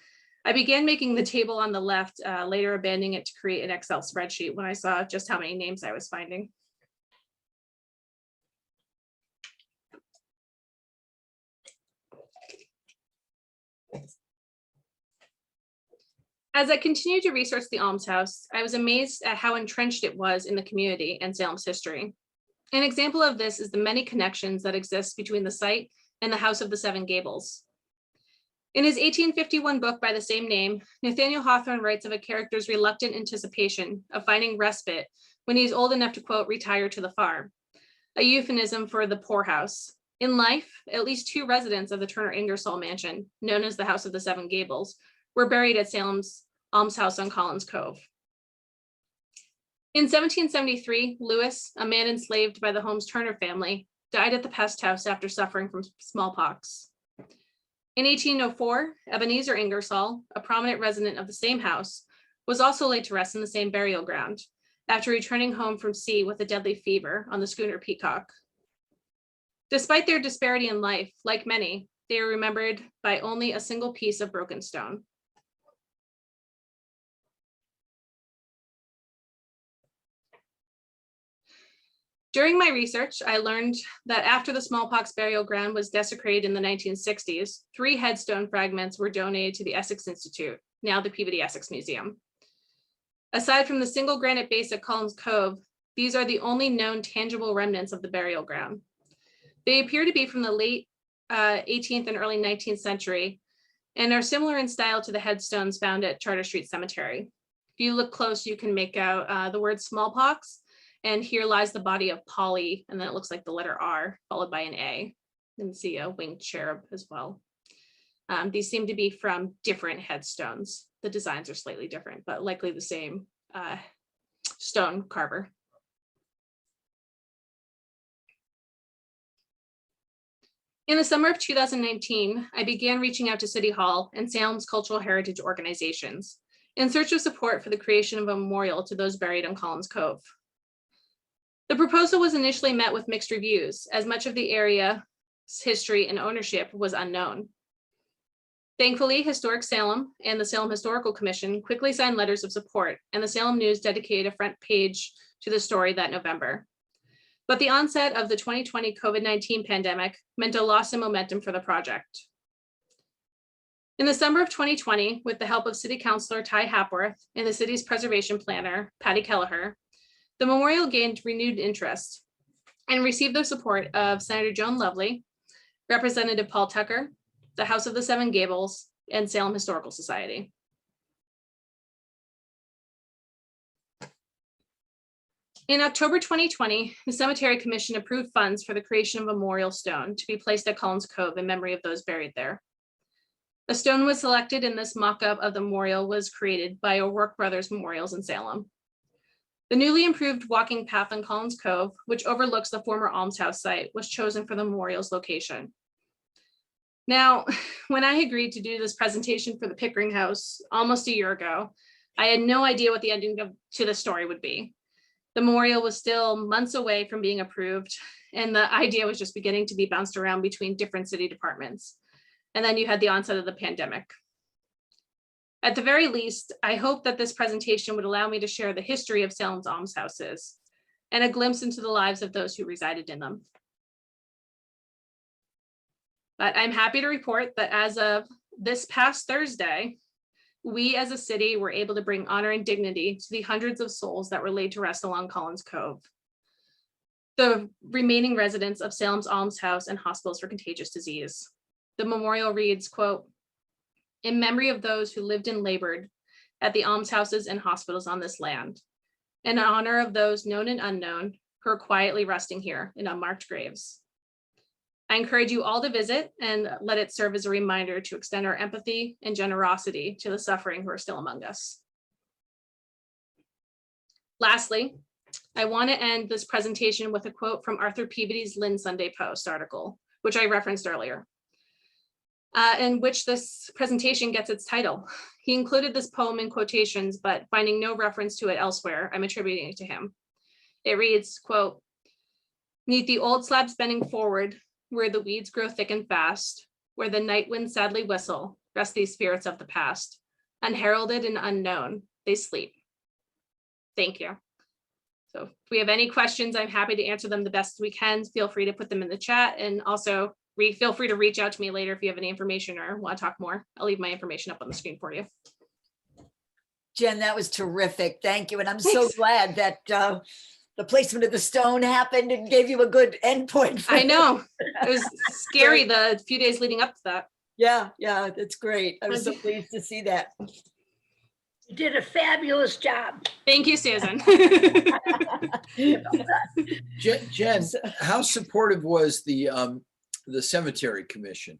I began making the table on the left, later abandoning it to create an Excel spreadsheet when I saw just how many names I was finding. As I continued to research the almshouse, I was amazed at how entrenched it was in the community and Salem's history. An example of this is the many connections that exist between the site and the House of the Seven Gables. In his 1851 book by the same name, Nathaniel Hawthorne writes of a character's reluctant anticipation of finding respite when he is old enough to, quote, retire to the farm, a euphemism for the poorhouse. In life, at least 2 residents of the Turner Ingersoll mansion, known as the House of the Seven Gables, were buried at Salem's almshouse on Collins Cove. In 1773, Lewis, a man enslaved by the Holmes Turner family, died at the pest house after suffering from smallpox. In 1804, Ebenezer Ingersoll, a prominent resident of the same house, was also laid to rest in the same burial ground after returning home from sea with a deadly fever on the schooner Peacock. Despite their disparity in life, like many, they are remembered by only a single piece of broken stone. During my research, I learned that after the smallpox burial ground was desecrated in the 1960s, 3 headstone fragments were donated to the Essex Institute, now the Peabody Essex Museum. Aside from the single granite base at Collins Cove, these are the only known tangible remnants of the burial ground. They appear to be from the late 18th and early 19th century and are similar in style to the headstones found at Charter Street Cemetery. If you look close, you can make out the word smallpox. And here lies the body of Polly, and then it looks like the letter R followed by an A. You can see a winged cherub as well. These seem to be from different headstones. The designs are slightly different, but likely the same stone carver. In the summer of 2019, I began reaching out to City Hall and Salem's cultural heritage organizations in search of support for the creation of a memorial to those buried on Collins Cove. The proposal was initially met with mixed reviews, as much of the area's history and ownership was unknown. Thankfully, Historic Salem and the Salem Historical Commission quickly signed letters of support, and the Salem News dedicated a front page to the story that November. But the onset of the 2020 COVID-19 pandemic meant a loss in momentum for the project. In the summer of 2020, with the help of City Councilor Ty Hapworth and the city's preservation planner, Patty Kelleher, The memorial gained renewed interest and received the support of Senator Joan Lovely, Representative Paul Tucker, the House of the Seven Gables, and Salem Historical Society. In October 2020, the Cemetery Commission approved funds for the creation of a memorial stone to be placed at Collins Cove in memory of those buried there. A stone was selected, and this mock-up of the memorial was created by O'Rourke Brothers Memorials in Salem. The newly improved walking path on Collins Cove, which overlooks the former Almshouse site, was chosen for the memorial's location. Now, when I agreed to do this presentation for the Pickering House almost a year ago, I had no idea what the ending to the story would be. The memorial was still months away from being approved, and the idea was just beginning to be bounced around between different city departments. And then you had the onset of the pandemic. At the very least, I hope that this presentation would allow me to share the history of Salem's almshouses and a glimpse into the lives of those who resided in them. But I'm happy to report that as of this past Thursday, we as a city were able to bring honor and dignity to the hundreds of souls that were laid to rest along Collins Cove, the remaining residents of Salem's Almshouse and hospitals for contagious disease. The memorial reads, quote, "In memory of those who lived and labored at the almshouses and hospitals on this land, in honor of those known and unknown who are quietly resting here in unmarked graves. I encourage you all to visit and let it serve as a reminder to extend our empathy and generosity to the suffering who are still among us." Lastly, I want to end this presentation with a quote from Arthur Peabody's Lynn Sunday Post article, which I referenced earlier, in which this presentation gets its title. He included this poem in quotations, but finding no reference to it elsewhere, I'm attributing it to him. It reads, quote, "'Neath the old slabs bending forward, where the weeds grow thick and fast, where the night winds sadly whistle, rest these spirits of the past. Unheralded and unknown, they sleep." Thank you. So if we have any questions, I'm happy to answer them the best we can. Feel free to put them in the chat, and also feel free to reach out to me later if you have any information or want to talk more. I'll leave my information up on the screen for you. Jen, that was terrific. Thank you. And I'm so Thanks. glad that the placement of the stone happened and gave you a good endpoint. I know. It was scary the few days leading up to that. Yeah, that's great. I was so pleased to see that. You did a fabulous job. Thank you, Susan. Jen, how supportive was the cemetery commission?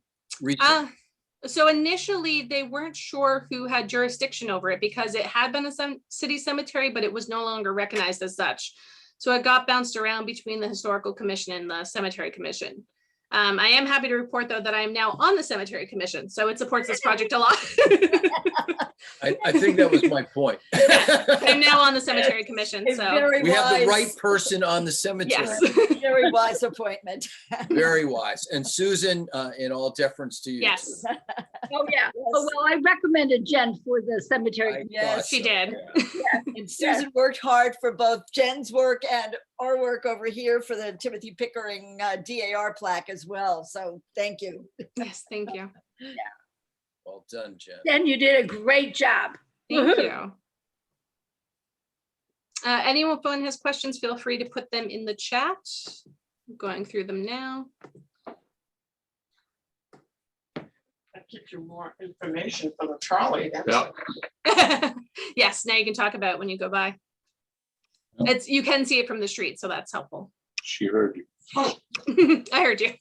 So initially they weren't sure who had jurisdiction over it because it had been a city cemetery, but it was no longer recognized as such. So it got bounced around between the historical commission and the cemetery commission. I am happy to report, though, that I am now on the cemetery commission, so it supports this project a lot. I think that was my point. I'm now on the cemetery commission, so we have the right person on the cemetery. yes. Very wise appointment. Very wise. And Susan, in all deference to you. Yes. Too. Oh, yeah. Oh, well, I recommended Jen for the cemetery. I Yes, thought she so, did. yeah. And Susan worked hard for both Jen's work and our work over here for the Timothy Pickering DAR plaque as well. So thank you. Yes, thank you. Well done, Jen. Jen, you did a great job. Thank you. Anyone who has questions, feel free to put them in the chat. I'm going through them now. I give you more information for the trolley. That's Yes, now you can talk about it when you go by. You can see it from the street, so that's helpful. She heard you. I heard you.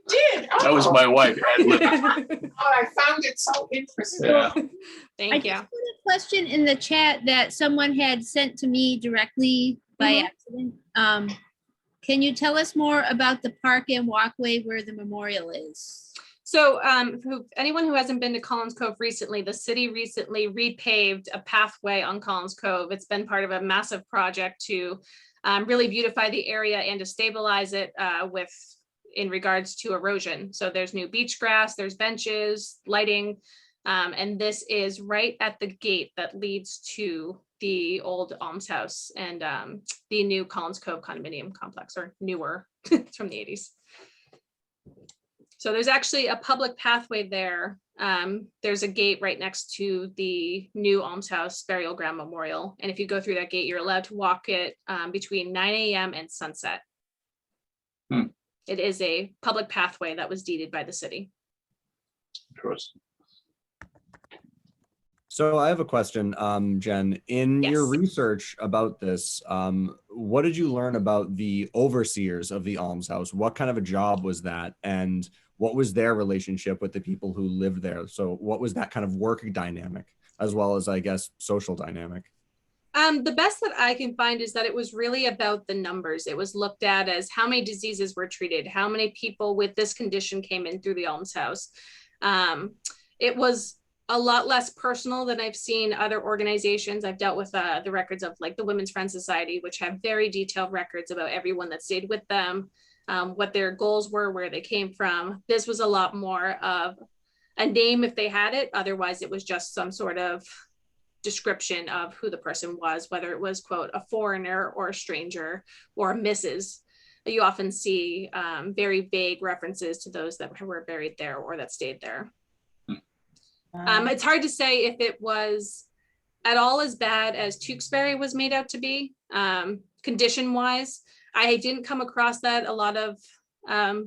did. That was my wife. Oh, I found it so interesting. Yeah. Thank you. I just put a question in the chat that someone had sent to me directly by accident. Can you tell us more about the park and walkway where the memorial is? So anyone who hasn't been to Collins Cove recently, the city recently repaved a pathway on Collins Cove. It's been part of a massive project to really beautify the area and to stabilize it in regards to erosion. So there's new beach grass, there's benches, lighting, and this is right at the gate that leads to the old Almshouse and the new Collins Cove condominium complex, or newer. It's from the 80s. So there's actually a public pathway there. There's a gate right next to the new Almshouse Burial Ground Memorial. And if you go through that gate, you're allowed to walk it between 9 a.m. and sunset. It is a public pathway that was deeded by the city. Interesting. So I have a question, Jen. In your Yes. research about this, what did you learn about the overseers of the almshouse? What kind of a job was that? And what was their relationship with the people who lived there? So what was that kind of work dynamic, as well as, I guess, social dynamic? The best that I can find is that it was really about the numbers. It was looked at as how many diseases were treated, how many people with this condition came in through the almshouse. It was a lot less personal than I've seen other organizations. I've dealt with the records of like the Women's Friends Society, which have very detailed records about everyone that stayed with them, what their goals were, where they came from. This was a lot more of a name if they had it. Otherwise, it was just some sort of description of who the person was, whether it was, quote, a foreigner or a stranger or Mrs. You often see very vague references to those that were buried there or that stayed there. It's hard to say if it was at all as bad as Tewksbury was made out to be, condition-wise. I didn't come across that. A lot of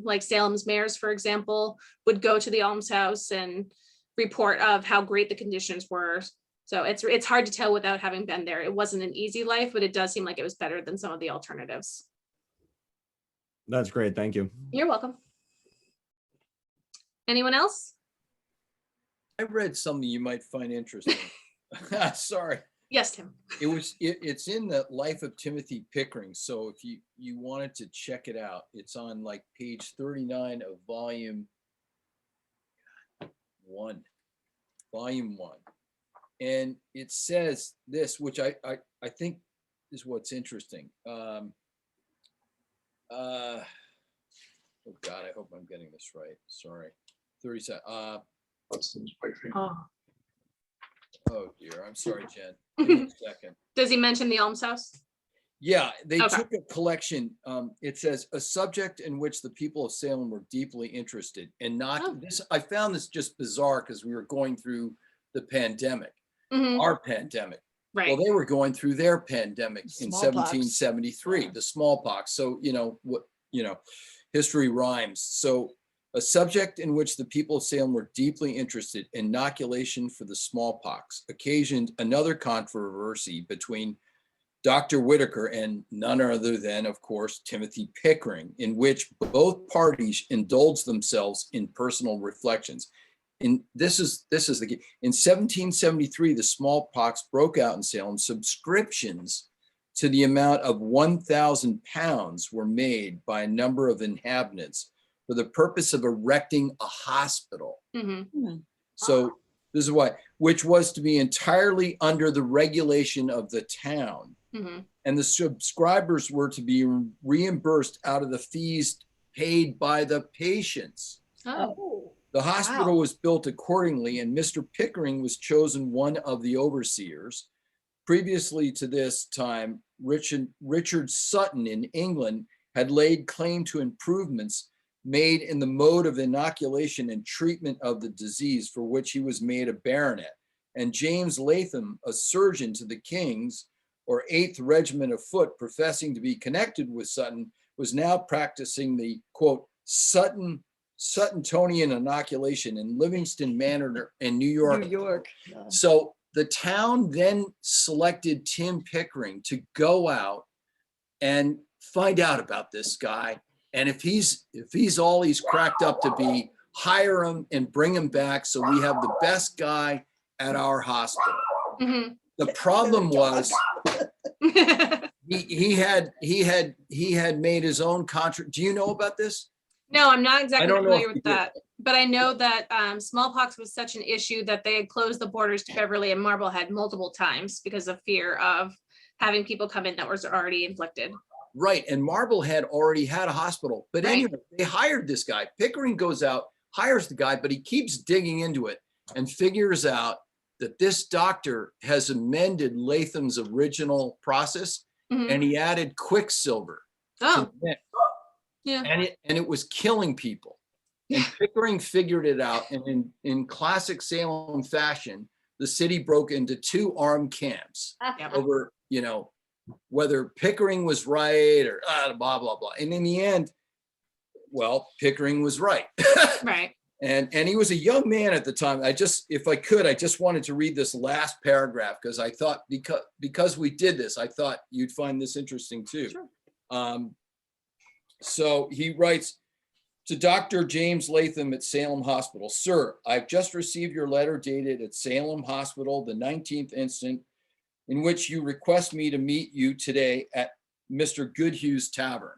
like Salem's mayors, for example, would go to the almshouse and report of how great the conditions were. So it's hard to tell without having been there. It wasn't an easy life, but it does seem like it was better than some of the alternatives. That's great. Thank you. You're welcome. Anyone else? I read something you might find interesting. Sorry. Yes, Tim. It's in the Life of Timothy Pickering. So if you wanted to check it out, it's on like page 39 of volume 1. And it says this, which I think is what's interesting. Oh God, I hope I'm getting this right. Sorry. 37. Oh dear, I'm sorry, Jen. Give me a second. Does he mention the almshouse? Yeah, they Okay. took a collection. It says a subject in which the people of Salem were deeply interested and not Oh. this. I found this just bizarre because we were going through the pandemic, Mhm. our pandemic. Right. Well, they were going through their pandemic in Smallpox. 1773, the smallpox. So, history rhymes. So a subject in which the people of Salem were deeply interested, inoculation for the smallpox, occasioned another controversy between Dr. Whitaker and none other than, of course, Timothy Pickering, in which both parties indulged themselves in personal reflections. And this is the key. In 1773, the smallpox broke out in Salem. Subscriptions to the amount of 1,000 pounds were made by a number of inhabitants for the purpose of erecting a hospital. Mhm. So this is why, which was to be entirely under the regulation of the town. Mhm. And the subscribers were to be reimbursed out of the fees paid by the patients. Oh. The hospital was built accordingly, and Mr. Pickering was chosen one of the overseers. Previously to this time, Richard Sutton in England had laid claim to improvements made in the mode of inoculation and treatment of the disease, for which he was made a baronet. And James Latham, a surgeon to the King's or 8th Regiment of Foot, professing to be connected with Sutton, was now practicing the, quote, Suttonian inoculation in Livingston Manor in New York. New York. So the town then selected Tim Pickering to go out and find out about this guy. And if he's all he's cracked up to be, hire him and bring him back so we have the best guy at our hospital. Mhm. The problem was he had made his own contract. Do you know about this? No, I'm not exactly don't know familiar if with you do. that, but I know that smallpox was such an issue that they had closed the borders to Beverly and Marblehead multiple times because of fear of having people come in that was already inflicted. Right. And Marblehead already had a hospital. But Right. anyway, they hired this guy. Pickering goes out, hires the guy, but he keeps digging into it and figures out that this doctor has amended Latham's original process, Mhm. and he added quicksilver. Oh, to the mix. yeah. And it was killing people. And Pickering figured it out. And in classic Salem fashion, the city broke into 2 armed camps over, whether Pickering was right or blah, blah, blah. And in the end, well, Pickering was right. Right. And he was a young man at the time. If I could, I just wanted to read this last paragraph because I thought because we did this, I thought you'd find this interesting too. Sure. So he writes to Dr. James Latham at Salem Hospital. Sir, I've just received your letter dated at Salem Hospital, the 19th instant, in which you request me to meet you today at Mr. Goodhue's Tavern.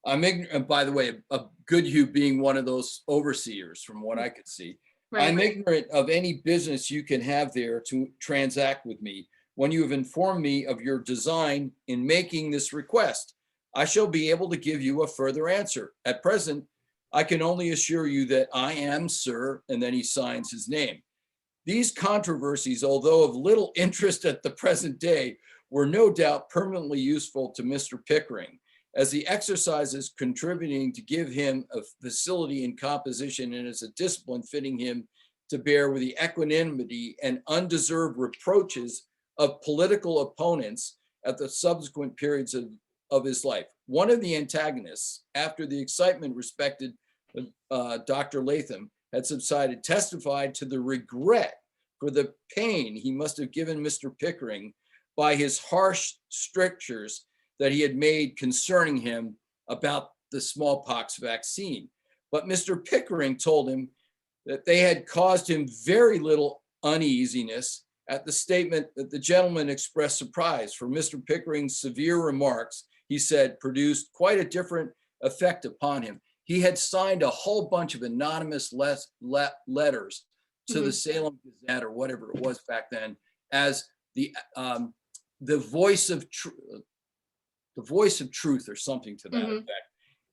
I'm ignorant, by the way, of Goodhue being one of those overseers from what I could see. Right. I'm ignorant of any business you can have there to transact with me. When you have informed me of your design in making this request, I shall be able to give you a further answer. At present, I can only assure you that I am, sir, and then he signs his name. These controversies, although of little interest at the present day, were no doubt permanently useful to Mr. Pickering, as the exercises contributing to give him a facility in composition and as a discipline fitting him to bear with the equanimity and undeserved reproaches of political opponents at the subsequent periods of his life. One of the antagonists, after the excitement respected Dr. Latham had subsided, testified to the regret for the pain he must have given Mr. Pickering by his harsh strictures that he had made concerning him about the smallpox vaccine. But Mr. Pickering told him that they had caused him very little uneasiness at the statement that the gentleman expressed surprise, for Mr. Pickering's severe remarks, he said, produced quite a different effect upon him. He had signed a whole bunch of anonymous letters to the Salem Gazette or whatever it was back then as the voice of truth. The voice of truth or something to that effect.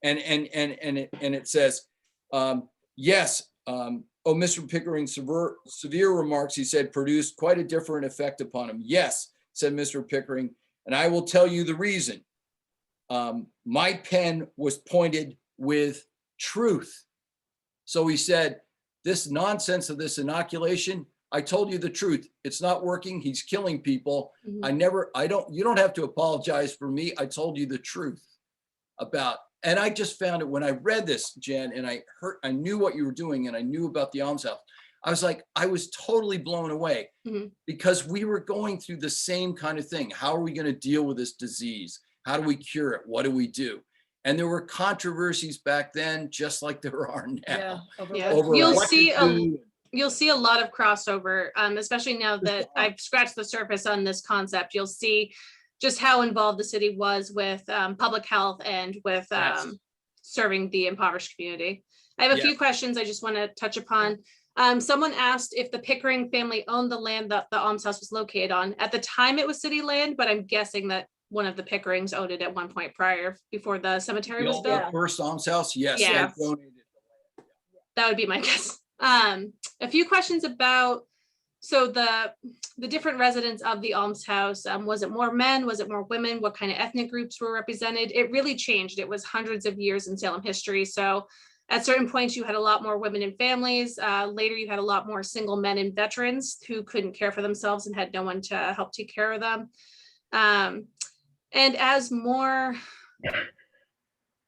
And it says, yes, Mr. Pickering's severe remarks, he said, produced quite a different effect upon him. Yes, said Mr. Pickering, and I will tell you the reason. My pen was pointed with truth. So he said, this nonsense of this inoculation, I told you the truth. It's not working. He's killing people. You don't have to apologize for me. I told you the truth about, and I just found it when I read this, Jen, and I knew what you were doing and I knew about the Almshouse. I was like, I was totally blown away because we were going through the same kind of thing. How are we going to deal with this disease? How do we cure it? What do we do? And there were controversies back then, just like there are now. Over You'll see a lot of crossover, especially now that I've scratched the surface on this concept. You'll see just how involved the city was with public health and with serving the impoverished community. I have a few questions I just want to touch upon. Someone asked if the Pickering family owned the land that the Almshouse was located on. At the time, it was city land, but I'm guessing that one of the Pickerings owned it at one point before the cemetery was built. First Almshouse, yes. Yeah. That would be my guess. A few questions about, so the different residents of the Almshouse, was it more men? Was it more women? What kind of ethnic groups were represented? It really changed. It was hundreds of years in Salem history. So at certain points, you had a lot more women and families. Later, you had a lot more single men and veterans who couldn't care for themselves and had no one to help take care of them. And as more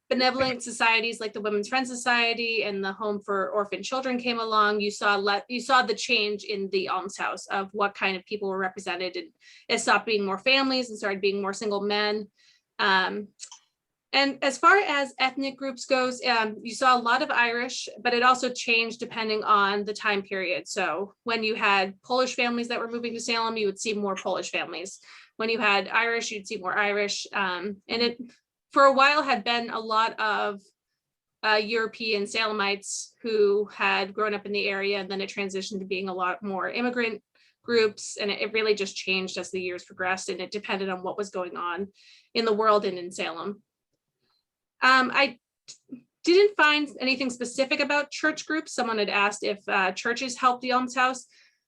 benevolent societies like the Women's Friends Society and the Home for Orphan Children came along, you saw the change in the Almshouse of what kind of people were represented, and it stopped being more families and started being more single men. And as far as ethnic groups goes, you saw a lot of Irish, but it also changed depending on the time period. So when you had Polish families that were moving to Salem, you would see more Polish families. When you had Irish, you'd see more Irish. And it, for a while, had been a lot of European Salemites who had grown up in the area, and then it transitioned to being a lot more immigrant groups. And it really just changed as the years progressed, and it depended on what was going on in the world and in Salem. I didn't find anything specific about church groups. Someone had asked if churches helped the Almshouse.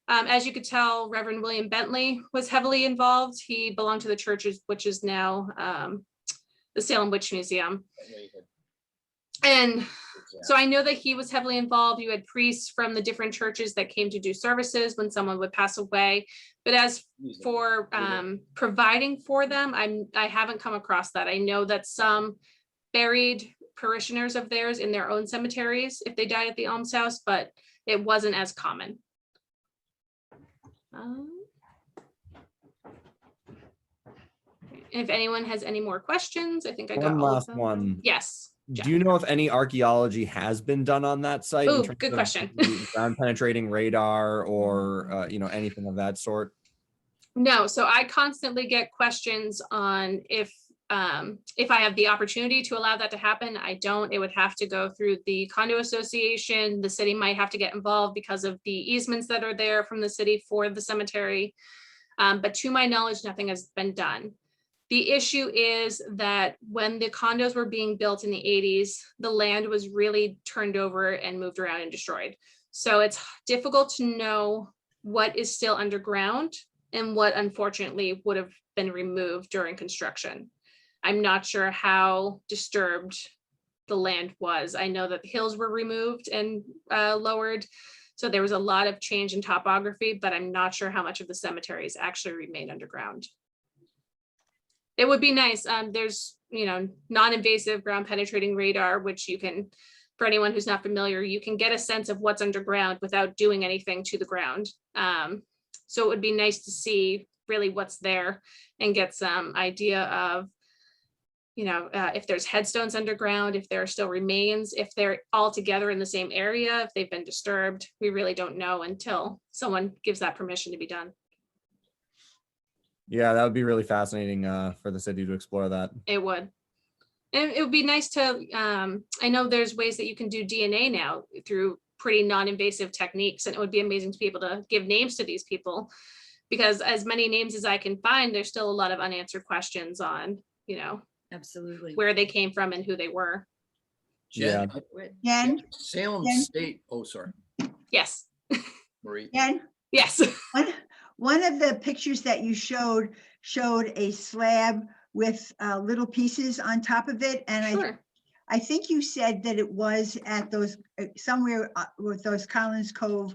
As you could tell, Reverend William Bentley was heavily involved. He belonged to the churches, which is now the Salem Witch Museum. And so I know that he was heavily involved. You had priests from the different churches that came to do services when someone would pass away. But as for providing for them, I haven't come across that. I know that some buried parishioners of theirs in their own cemeteries if they died at the almshouse, but it wasn't as common. If anyone has any more questions, I think I got One all of last them. one. Yes. Do you know if any archaeology has been done on that site? Ooh, in terms good of question. Ground penetrating radar or, anything of that sort? No, so I constantly get questions on if I have the opportunity to allow that to happen. I don't. It would have to go through the condo association. The city might have to get involved because of the easements that are there from the city for the cemetery. But to my knowledge, nothing has been done. The issue is that when the condos were being built in the 80s, the land was really turned over and moved around and destroyed. So it's difficult to know what is still underground and what unfortunately would have been removed during construction. I'm not sure how disturbed the land was. I know that the hills were removed and lowered. So there was a lot of change in topography, but I'm not sure how much of the cemeteries actually remained underground. It would be nice. There's, non-invasive ground penetrating radar, which you can, for anyone who's not familiar, you can get a sense of what's underground without doing anything to the ground. So it would be nice to see really what's there and get some idea of, if there's headstones underground, if there are still remains, if they're all together in the same area, if they've been disturbed. We really don't know until someone gives that permission to be done. Yeah, that would be really fascinating for the city to explore that. It would. And it would be nice to, I know there's ways that you can do DNA now through pretty non-invasive techniques, and it would be amazing to be able to give names to these people, because as many names as I can find, there's still a lot of unanswered questions on, Absolutely. where they came from and who they were. Jen, Jen, Salem Jen? State, oh, sorry, Yes. Marie. Jen, Yes. one of the pictures that you showed a slab with little pieces on top of it. And Sure. I think you said that it was at those, somewhere with those Collins Cove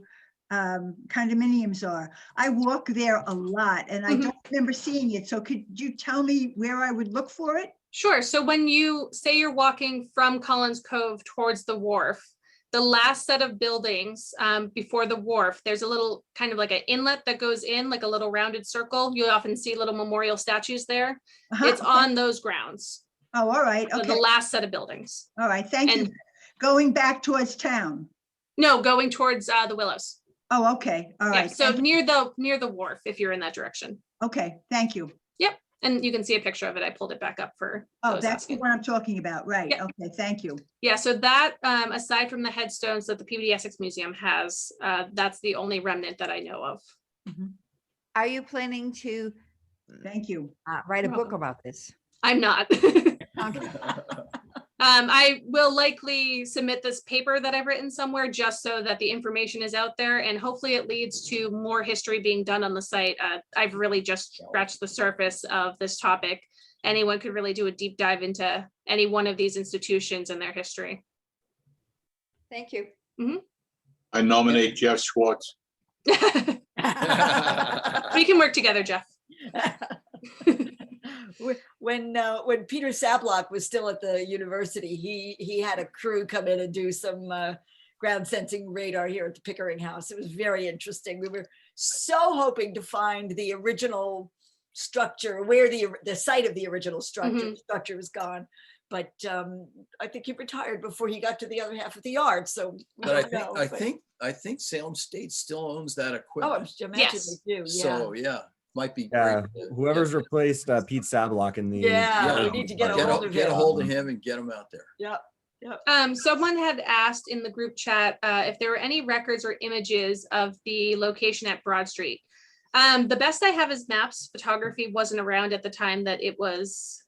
condominiums are. I walk there a lot and I don't remember seeing it. So could you tell me where I would look for it? Sure. So when you say you're walking from Collins Cove towards the wharf, the last set of buildings before the wharf, there's a little kind of like an inlet that goes in, like a little rounded circle. You'll often see little memorial statues there. It's on those grounds. Oh, all right. So Okay. the last set of buildings. All right. Thank you. Going back towards town. No, going towards the Willows. Oh, okay. All Yeah, right. so Thank you. near the wharf, if you're in that direction. Okay. Thank you. Yep. And you can see a picture of it. I pulled it back up for Oh, those that's asking. what I'm talking about. Right. Yep. Okay. Thank you. Yeah, so that, aside from the headstones that the PBD Essex Museum has, that's the only remnant that I know of. Are you planning to Thank you. write a You're book welcome. about this? I'm not. Okay. I will likely submit this paper that I've written somewhere just so that the information is out there, and hopefully it leads to more history being done on the site. I've really just scratched the surface of this topic. Anyone could really do a deep dive into any one of these institutions and their history. Thank you. I nominate Jeff Schwartz. We can work together, Jeff. When Peter Sablock was still at the university, he had a crew come in and do some ground sensing radar here at the Pickering house. It was very interesting. We were so hoping to find the original structure, where the site of the original structure. The structure was gone, but I think he retired before he got to the other half of the yard. So, we But don't know, I think Salem State still owns that oh, equipment. I imagine Yes. they do. Yeah. So, yeah, might be Yeah, great. whoever's replaced Pete Sablock in the. Yeah, we need to get a hold of Get a him. hold of him and get him out there. Yeah. Someone had asked in the group chat if there were any records or images of the location at Broad Street. The best I have is maps. Photography wasn't around at the time that it was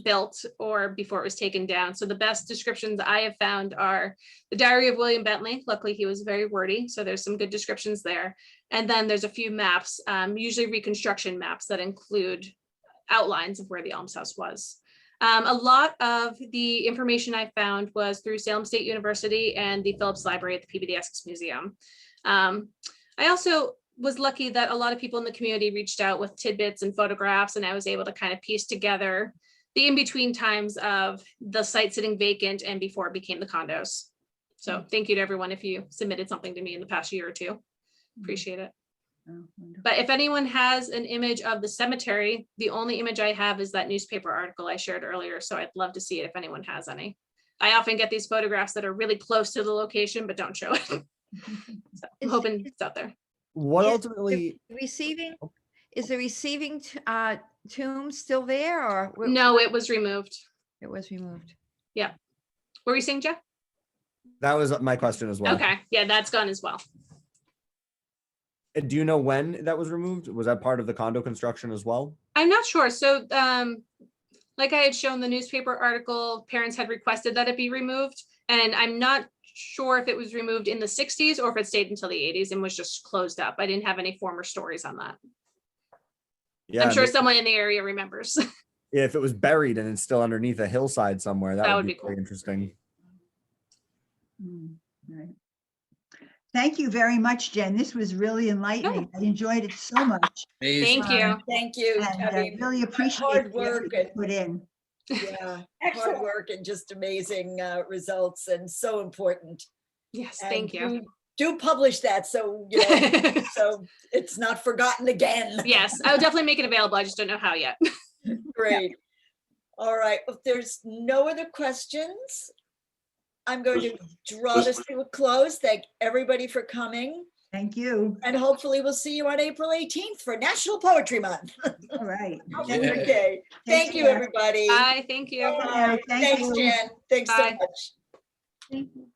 built or before it was taken down. So the best descriptions I have found are the Diary of William Bentley. Luckily, he was very wordy, so there's some good descriptions there. And then there's a few maps, usually reconstruction maps that include outlines of where the almshouse was. A lot of the information I found was through Salem State University and the Phillips Library at the PBDS Museum. I also was lucky that a lot of people in the community reached out with tidbits and photographs, and I was able to kind of piece together the in-between times of the site sitting vacant and before it became the condos. So thank you to everyone if you submitted something to me in the past year or two. Appreciate it. Oh, wonderful. But if anyone has an image of the cemetery, the only image I have is that newspaper article I shared earlier. So I'd love to see it if anyone has any. I often get these photographs that are really close to the location, but don't show it. So I'm Is- hoping it's out there. What Is ultimately, the Receiving, is the receiving tomb still there or? No, it was removed. It was removed. What were you saying, Jeff? that was my question as well. Okay, yeah, that's gone as well. Do you know when that was removed? Was that part of the condo construction as well? I'm not sure. So like I had shown the newspaper article, parents had requested that it be removed. And I'm not sure if it was removed in the 60s or if it stayed until the 80s and was just closed up. I didn't have any former stories on that. Yeah, I'm sure maybe- someone in the area remembers. yeah, if it was buried and it's still underneath a hillside somewhere, that would be cool. very interesting. Right. Thank you very much, Jen. This was really enlightening. I enjoyed it so much. Amazing. Thank you. Thank you. And Debbie. really appreciate hard the effort work you and- put in. Yeah, Excellent. hard work and just amazing results and so important. Yes, And thank you. Do publish that so, you know, so it's not forgotten again. Yes, I will definitely make it available. I just don't know how yet. Great. All right, if there's no other questions, I'm going to draw this to a close. Thank everybody for coming. Thank you. And hopefully we'll see you on April 18th for National Poetry Month. All right. Yeah. Okay, thank you, care. everybody. Bye, thank you. Bye. Thank Thanks, you. Jen. Thanks so Bye. much. Thank you.